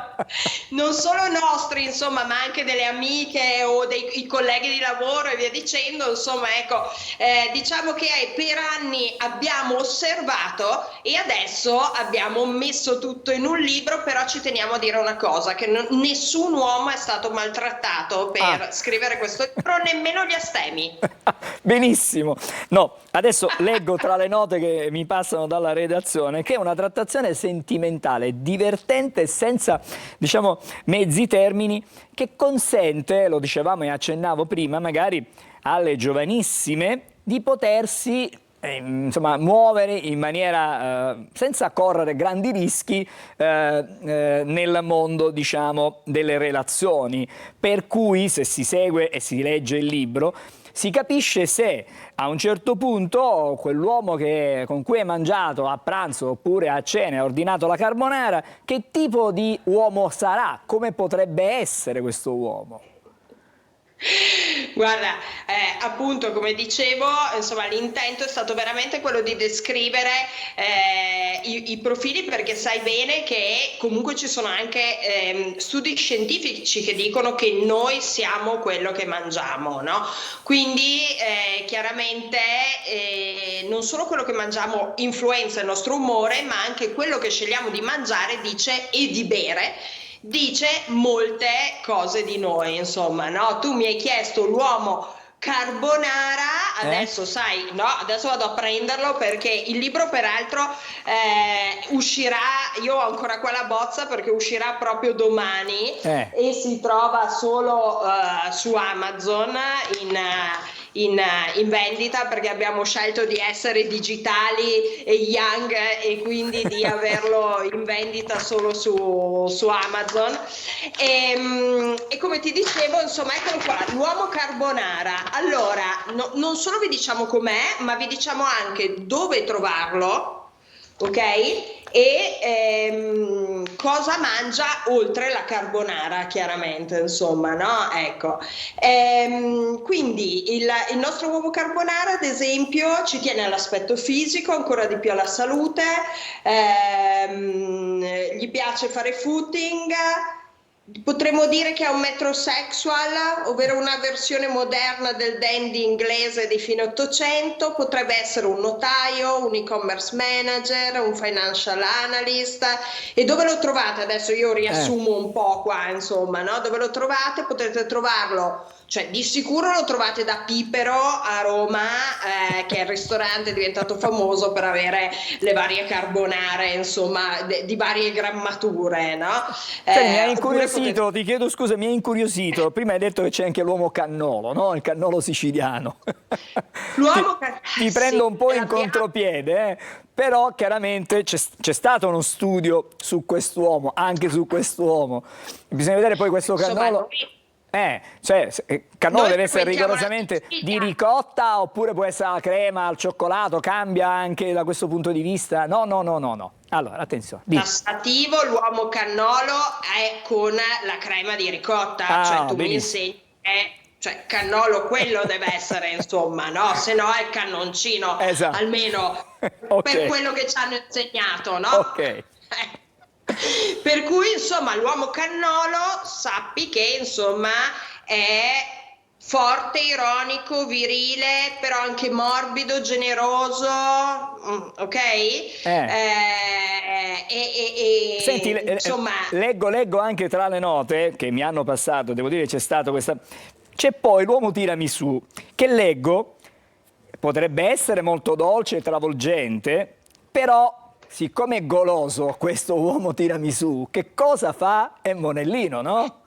Non solo nostri, insomma, ma anche delle amiche o dei colleghi di lavoro e via dicendo, insomma, ecco, diciamo che per anni abbiamo osservato e adesso abbiamo messo tutto in un libro, però ci teniamo a dire una cosa, che nessun uomo è stato maltrattato per scrivere questo libro, nemmeno gli astemi. Benissimo. No, adesso leggo tra le note che mi passano dalla redazione che è una trattazione sentimentale, divertente, senza, diciamo, mezzi termini, che consente, lo dicevamo e accennavo prima, magari alle giovanissime di potersi insomma, muovere in maniera senza correre grandi rischi nel mondo, diciamo, delle relazioni, per cui se si segue e si legge il libro si capisce se a un certo punto quell'uomo con cui hai mangiato a pranzo oppure a cena e ha ordinato la carbonara, che tipo di uomo sarà, come potrebbe essere questo uomo. Guarda, appunto, come dicevo, insomma, l'intento è stato veramente quello di descrivere i profili, perché sai bene che comunque ci sono anche studi scientifici che dicono che noi siamo quello che mangiamo, no? Quindi chiaramente non solo quello che mangiamo influenza il nostro umore, ma anche quello che scegliamo di mangiare e di bere dice molte cose di noi, insomma, no? Tu mi hai chiesto l'uomo carbonara, adesso sai, no? Adesso vado a prenderlo perché il libro peraltro uscirà, io ho ancora qua la bozza perché uscirà proprio domani e si trova solo su Amazon in vendita, perché abbiamo scelto di essere digitali e young e quindi di averlo in vendita solo su Amazon e come ti dicevo, insomma, eccolo qua, l'uomo carbonara. Allora, non solo vi diciamo com'è, ma vi diciamo anche dove trovarlo, ok? E cosa mangia oltre la carbonara, chiaramente, insomma, no? Ecco. Quindi il nostro uovo carbonara, ad esempio, ci tiene all'aspetto fisico, ancora di più alla salute, gli piace fare footing. Potremmo dire che è un metrosexual, ovvero una versione moderna del dandy inglese di fine Ottocento. Potrebbe essere un notaio, un e-commerce manager, un financial analyst. E dove lo trovate? Adesso io riassumo un po' qua, insomma, no? Dove lo trovate? Potete trovarlo, cioè di sicuro lo trovate da Pipero a Roma, che è il ristorante diventato famoso per avere le varie carbonare, insomma, di varie grammature, no? Mi ha incuriosito, ti chiedo scusa, mi ha incuriosito. Prima hai detto che c'è anche l'uomo cannolo, no? Il cannolo siciliano. L'uomo ti prendo un po' in contropiede, però chiaramente c'è stato uno studio su quest'uomo, anche su quest'uomo. Bisogna vedere poi questo cannolo. Cioè, cannolo deve essere rigorosamente di ricotta oppure può essere la crema al cioccolato, cambia anche da questo punto di vista? No. Allora, attenzione. Tassativo, l'uomo cannolo è con la crema di ricotta, cioè tu mi insegni cioè cannolo quello deve essere, insomma, no? Se no è il cannoncino, almeno per quello che ci hanno insegnato, no? Ok. Per cui, insomma, l'uomo cannolo sappi che, insomma, è forte, ironico, virile, però anche morbido, generoso, ok? Senti, insomma, leggo anche tra le note che mi hanno passato, devo dire c'è stata questa C'è poi l'uomo tiramisù, che leggo potrebbe essere molto dolce e travolgente, però siccome è goloso questo uomo tiramisù, che cosa fa? È monellino, no?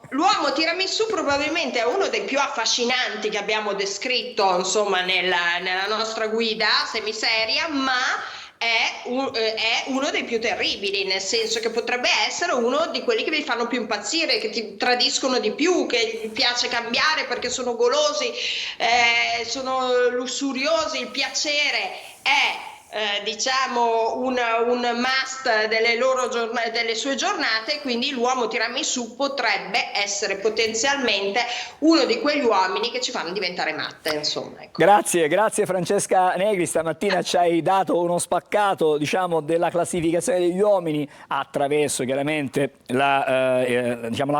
L'uomo tiramisù probabilmente è uno dei più affascinanti che abbiamo descritto, insomma, nella nostra guida semiseria, ma è uno dei più terribili, nel senso che potrebbe essere uno di quelli che vi fanno più impazzire, che ti tradiscono di più, che gli piace cambiare perché sono golosi, sono lussuriosi. Il piacere è diciamo un must delle sue giornate, quindi l'uomo tiramisù potrebbe essere potenzialmente uno di quegli uomini che ci fanno diventare matte, insomma, ecco. Grazie Francesca Negri, stamattina ci hai dato uno spaccato, diciamo, della classificazione degli uomini attraverso chiaramente la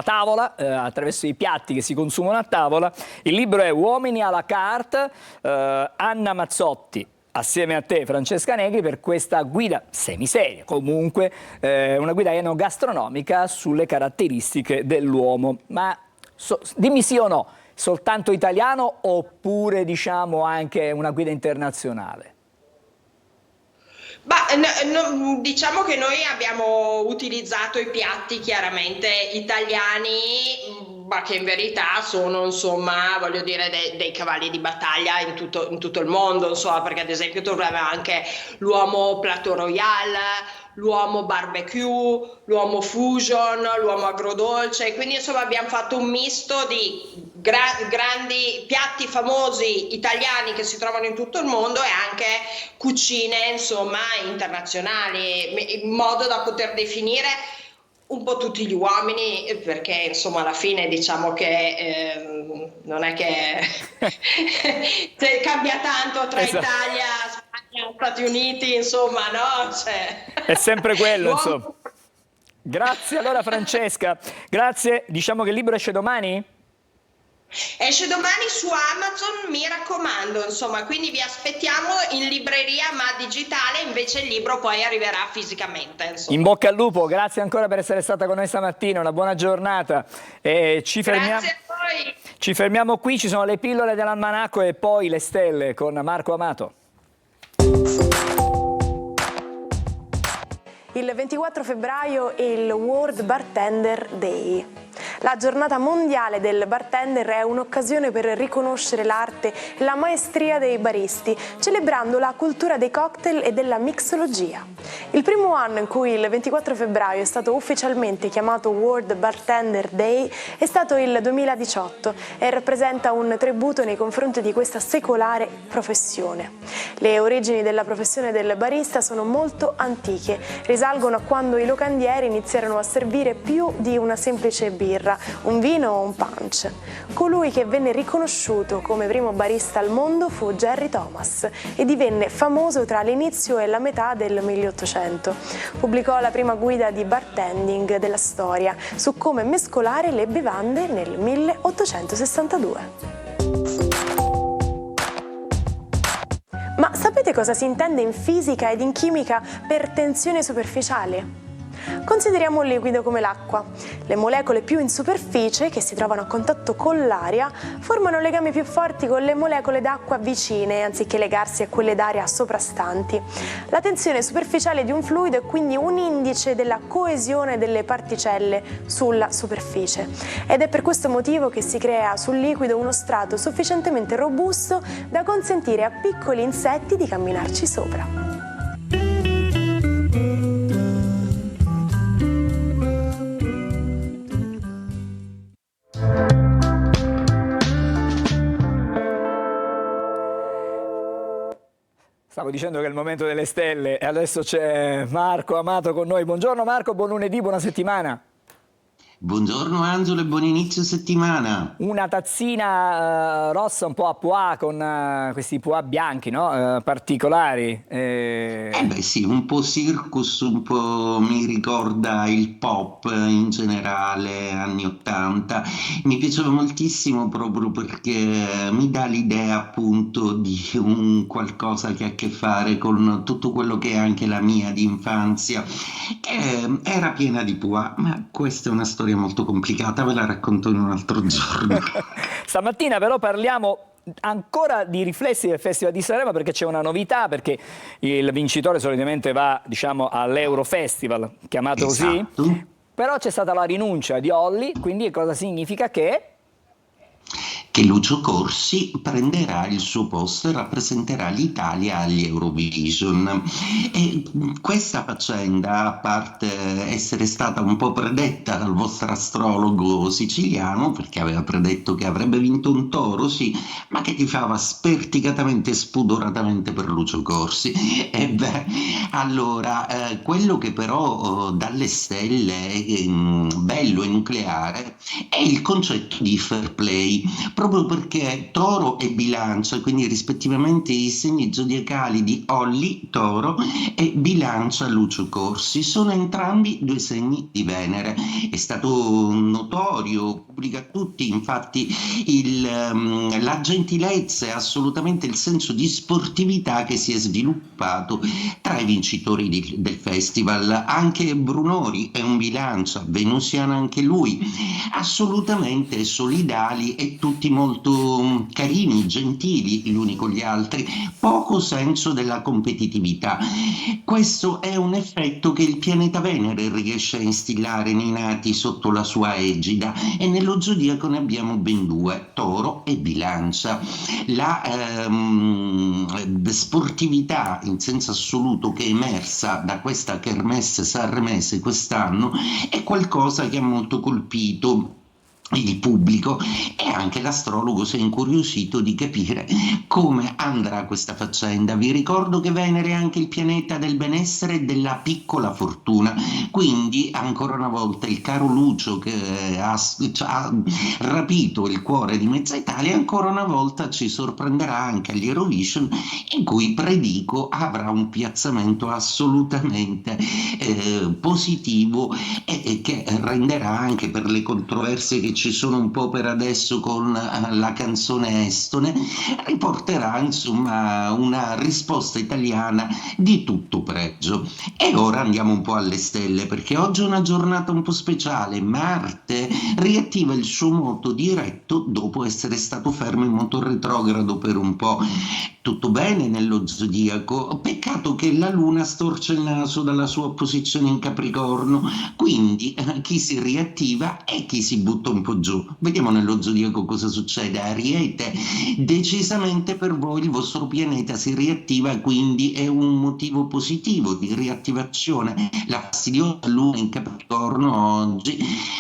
tavola, attraverso i piatti che si consumano a tavola. Il libro è Uomini à la carte, Anna Mazzotti assieme a te Francesca Negri per questa guida semiseria, comunque una guida enogastronomica sulle caratteristiche dell'uomo. Ma dimmi sì o no, soltanto italiano oppure diciamo anche una guida internazionale? Diciamo che noi abbiamo utilizzato i piatti chiaramente italiani, ma che in verità sono, insomma, voglio dire, dei cavalli di battaglia in tutto il mondo, insomma, perché ad esempio troviamo anche l'uomo Plateau Royal, l'uomo barbecue, l'uomo fusion, l'uomo agrodolce, quindi insomma abbiamo fatto un misto di grandi piatti famosi italiani che si trovano in tutto il mondo e anche cucine, insomma, internazionali, in modo da poter definire un po' tutti gli uomini, perché insomma alla fine diciamo che non è che cambia tanto tra Italia, Spagna, Stati Uniti, insomma, no? È sempre quello, insomma. Grazie allora Francesca, grazie. Diciamo che il libro esce domani? Esce domani su Amazon, mi raccomando, insomma, quindi vi aspettiamo in libreria ma digitale, invece il libro poi arriverà fisicamente, insomma. In bocca al lupo, grazie ancora per essere stata con noi stamattina, una buona giornata. Grazie a voi. Ci fermiamo qui, ci sono le pillole dell'almanacco e poi le stelle con Marco Amato. Il 24 febbraio è il World Bartender Day. La giornata mondiale del bartender è un'occasione per riconoscere l'arte e la maestria dei baristi, celebrando la cultura dei cocktail e della mixologia. Il primo anno in cui il 24 febbraio è stato ufficialmente chiamato World Bartender Day è stato il 2018 e rappresenta un tributo nei confronti di questa secolare professione. Le origini della professione del barista sono molto antiche, risalgono a quando i locandieri iniziarono a servire più di una semplice birra, un vino o un punch. Colui che venne riconosciuto come primo barista al mondo fu Jerry Thomas e divenne famoso tra l'inizio e la metà del 1800. Pubblicò la prima guida di bartending della storia su come mescolare le bevande nel 1862. Ma sapete cosa si intende in fisica ed in chimica per tensione superficiale? Consideriamo un liquido come l'acqua. Le molecole più in superficie, che si trovano a contatto con l'aria, formano legami più forti con le molecole d'acqua vicine, anziché legarsi a quelle d'aria soprastanti. La tensione superficiale di un fluido è quindi un indice della coesione delle particelle sulla superficie. Ed è per questo motivo che si crea sul liquido uno strato sufficientemente robusto da consentire a piccoli insetti di camminarci sopra. Stavo dicendo che è il momento delle stelle e adesso c'è Marco Amato con noi. Buongiorno Marco, buon lunedì, buona settimana. Buongiorno Angelo e buon inizio settimana. Una tazzina rossa un po' a pois con questi pois bianchi, no? Particolari. Beh sì, un po' circus, un po' mi ricorda il pop in generale, anni 80. Mi piaceva moltissimo proprio perché mi dà l'idea appunto di un qualcosa che ha a che fare con tutto quello che è anche la mia di infanzia. Era piena di pois, ma questa è una storia storia molto complicata, ve la racconto in un altro giorno. Stamattina però parliamo ancora di riflessi del Festival di Sanremo, perché c'è una novità, perché il vincitore solitamente va, diciamo, all'Eurofestival, chiamato così, però c'è stata la rinuncia di Olli, quindi cosa significa che Lucio Corsi prenderà il suo posto e rappresenterà l'Italia agli Eurovision. E questa faccenda, a parte essere stata un po' predetta dal vostro astrologo siciliano, perché aveva predetto che avrebbe vinto un toro, sì, ma che tifava sperticatamente e spudoratamente per Lucio Corsi. E beh, allora, quello che però dalle stelle è bello e nucleare è il concetto di fair play, proprio perché Toro e Bilancia, quindi rispettivamente i segni zodiacali di Olli, Toro, e Bilancia, Lucio Corsi, sono entrambi due segni di Venere. È stato notorio, pubblica a tutti, infatti, la gentilezza e assolutamente il senso di sportività che si è sviluppato tra i vincitori del festival. Anche Brunori è un Bilancia, venusiano anche lui, assolutamente solidali e tutti molto carini, gentili gli uni con gli altri, poco senso della competitività. Questo è un effetto che il pianeta Venere riesce a instillare nei nati sotto la sua egida, e nello zodiaco ne abbiamo ben due, Toro e Bilancia. La sportività in senso assoluto che è emersa da questa kermesse sanremese quest'anno è qualcosa che ha molto colpito il pubblico, e anche l'astrologo si è incuriosito di capire come andrà questa faccenda. Vi ricordo che Venere è anche il pianeta del benessere e della piccola fortuna, quindi ancora una volta il caro Lucio, che ha rapito il cuore di mezza Italia, ancora una volta ci sorprenderà anche agli Eurovision, in cui predico avrà un piazzamento assolutamente positivo, e che renderà, anche per le controversie che ci sono un po' per adesso con la canzone estone, riporterà insomma una risposta italiana di tutto pregio. E ora andiamo un po' alle stelle, perché oggi è una giornata un po' speciale. Marte riattiva il suo moto diretto dopo essere stato fermo in moto retrogrado per un po'. Tutto bene nello zodiaco, peccato che la Luna storce il naso dalla sua posizione in Capricorno, quindi chi si riattiva e chi si butta un po' giù. Vediamo nello zodiaco cosa succede. Ariete, decisamente per voi il vostro pianeta si riattiva, quindi è un motivo positivo di riattivazione. La fastidiosa Luna in Capricorno oggi,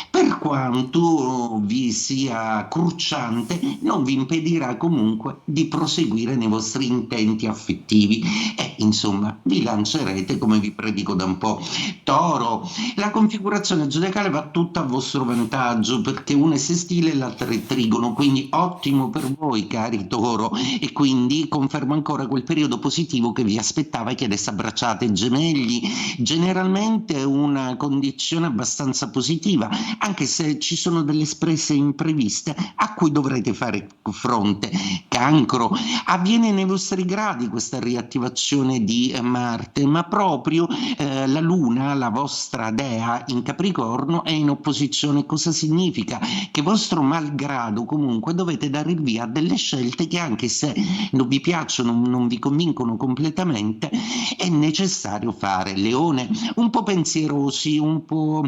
per quanto vi sia crucciante, non vi impedirà comunque di proseguire nei vostri intenti affettivi, e insomma vi lancerete come vi predico da un po'. Toro, la configurazione zodiacale va tutta a vostro vantaggio, perché una è sestile e l'altra è trigono, quindi ottimo per voi cari Toro, e quindi confermo ancora quel periodo positivo che vi aspettava e che adesso abbracciate. Gemelli, generalmente una condizione abbastanza positiva, anche se ci sono delle espresse impreviste a cui dovrete fare fronte. Cancro, avviene nei vostri gradi questa riattivazione di Marte, ma proprio la Luna, la vostra dea in Capricorno, è in opposizione. Cosa significa? Che vostro malgrado comunque dovete dare il via a delle scelte che, anche se non vi piacciono, non vi convincono completamente, è necessario fare. Leone, un po' pensierosi, un po'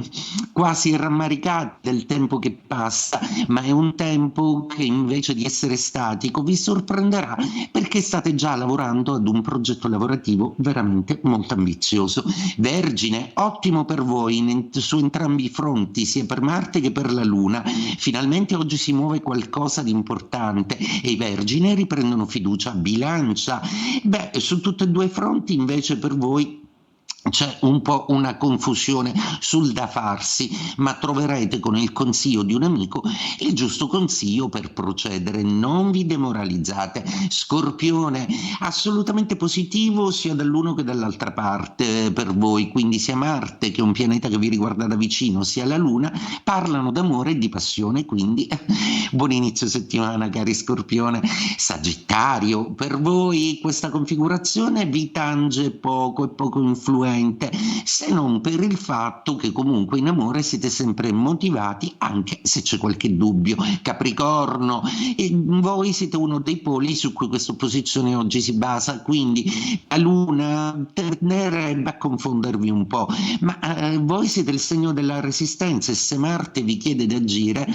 quasi rammaricati del tempo che passa, ma è un tempo che invece di essere statico vi sorprenderà, perché state già lavorando ad un progetto lavorativo veramente molto ambizioso. Vergine, ottimo per voi su entrambi i fronti, sia per Marte che per la Luna. Finalmente oggi si muove qualcosa di importante e i Vergini riprendono fiducia. Bilancia, beh, su tutti e due i fronti invece per voi c'è un po' una confusione sul da farsi, ma troverete con il consiglio di un amico il giusto consiglio per procedere. Non vi demoralizzate. Scorpione, assolutamente positivo sia dall'uno che dall'altra parte per voi, quindi sia Marte, che è un pianeta che vi riguarda da vicino, sia la Luna, parlano d'amore e di passione, quindi buon inizio settimana cari Scorpione. Sagittario, per voi questa configurazione vi tange poco e poco influente, niente, se non per il fatto che comunque in amore siete sempre motivati, anche se c'è qualche dubbio. Capricorno, e voi siete uno dei poli su cui questa opposizione oggi si basa, quindi la Luna tenderebbe a confondervi un po', ma voi siete il segno della resistenza e se Marte vi chiede di agire,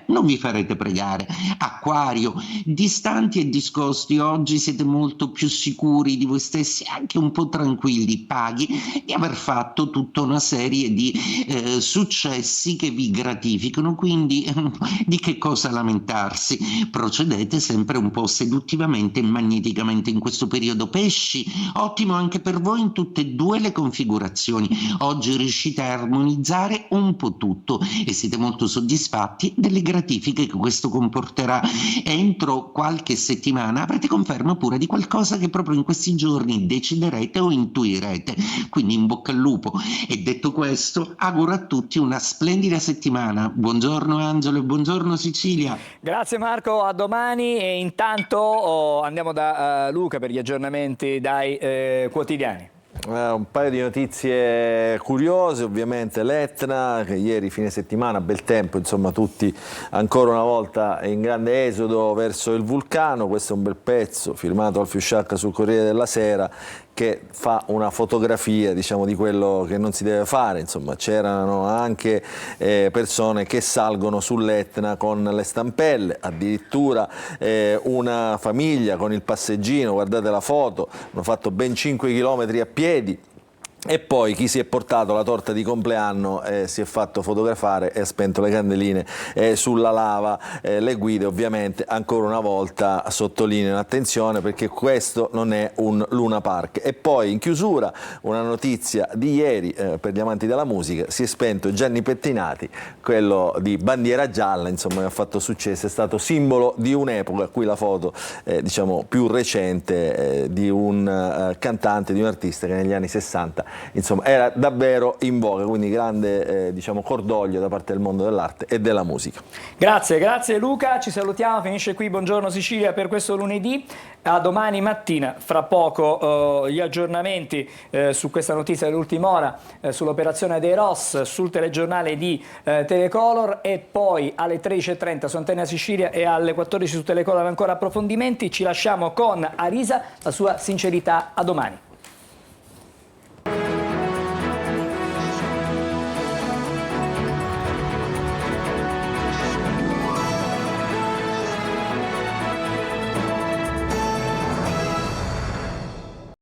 non vi farete pregare. Acquario, distanti e discosti, oggi siete molto più sicuri di voi stessi, anche un po' tranquilli, paghi di aver fatto tutta una serie di successi che vi gratificano, quindi di che cosa lamentarsi? Procedete sempre un po' seduttivamente e magneticamente in questo periodo. Pesci, ottimo anche per voi in tutte e due le configurazioni. Oggi riuscite a armonizzare un po' tutto e siete molto soddisfatti delle gratifiche che questo comporterà. Entro qualche settimana avrete conferma pure di qualcosa che proprio in questi giorni deciderete o intuirete, quindi in bocca al lupo. E detto questo, auguro a tutti una splendida settimana. Buongiorno Angelo e buongiorno Sicilia. Grazie Marco, a domani. E intanto andiamo da Luca per gli aggiornamenti dai quotidiani. Un paio di notizie curiose, ovviamente l'Etna, che ieri fine settimana, bel tempo, insomma tutti ancora una volta in grande esodo verso il vulcano. Questo è un bel pezzo firmato Alfio Sciacca sul Corriere della Sera, che fa una fotografia, diciamo, di quello che non si deve fare. Insomma, c'erano anche persone che salgono sull'Etna con le stampelle, addirittura una famiglia con il passeggino, guardate la foto, hanno fatto ben 5 chilometri a piedi. E poi chi si è portato la torta di compleanno si è fatto fotografare e ha spento le candeline sulla lava. Le guide ovviamente ancora una volta sottolineano attenzione, perché questo non è un Luna Park. E poi in chiusura una notizia di ieri per gli amanti della musica: si è spento Gianni Pettinati, quello di Bandiera Gialla, insomma, che ha fatto successo, è stato simbolo di un'epoca. Qui la foto diciamo più recente di un cantante, di un artista che negli anni 60 insomma era davvero in voga, quindi grande diciamo cordoglio da parte del mondo dell'arte e della musica. Grazie Luca, ci salutiamo, finisce qui Buongiorno Sicilia per questo lunedì. A domani mattina, fra poco gli aggiornamenti su questa notizia dell'ultima ora, sull'operazione dei Ross, sul telegiornale di Telecolor, e poi alle 13:30 su Antenna Sicilia e alle 14 su Telecolor ancora approfondimenti. Ci lasciamo con Arisa, la sua sincerità. A domani.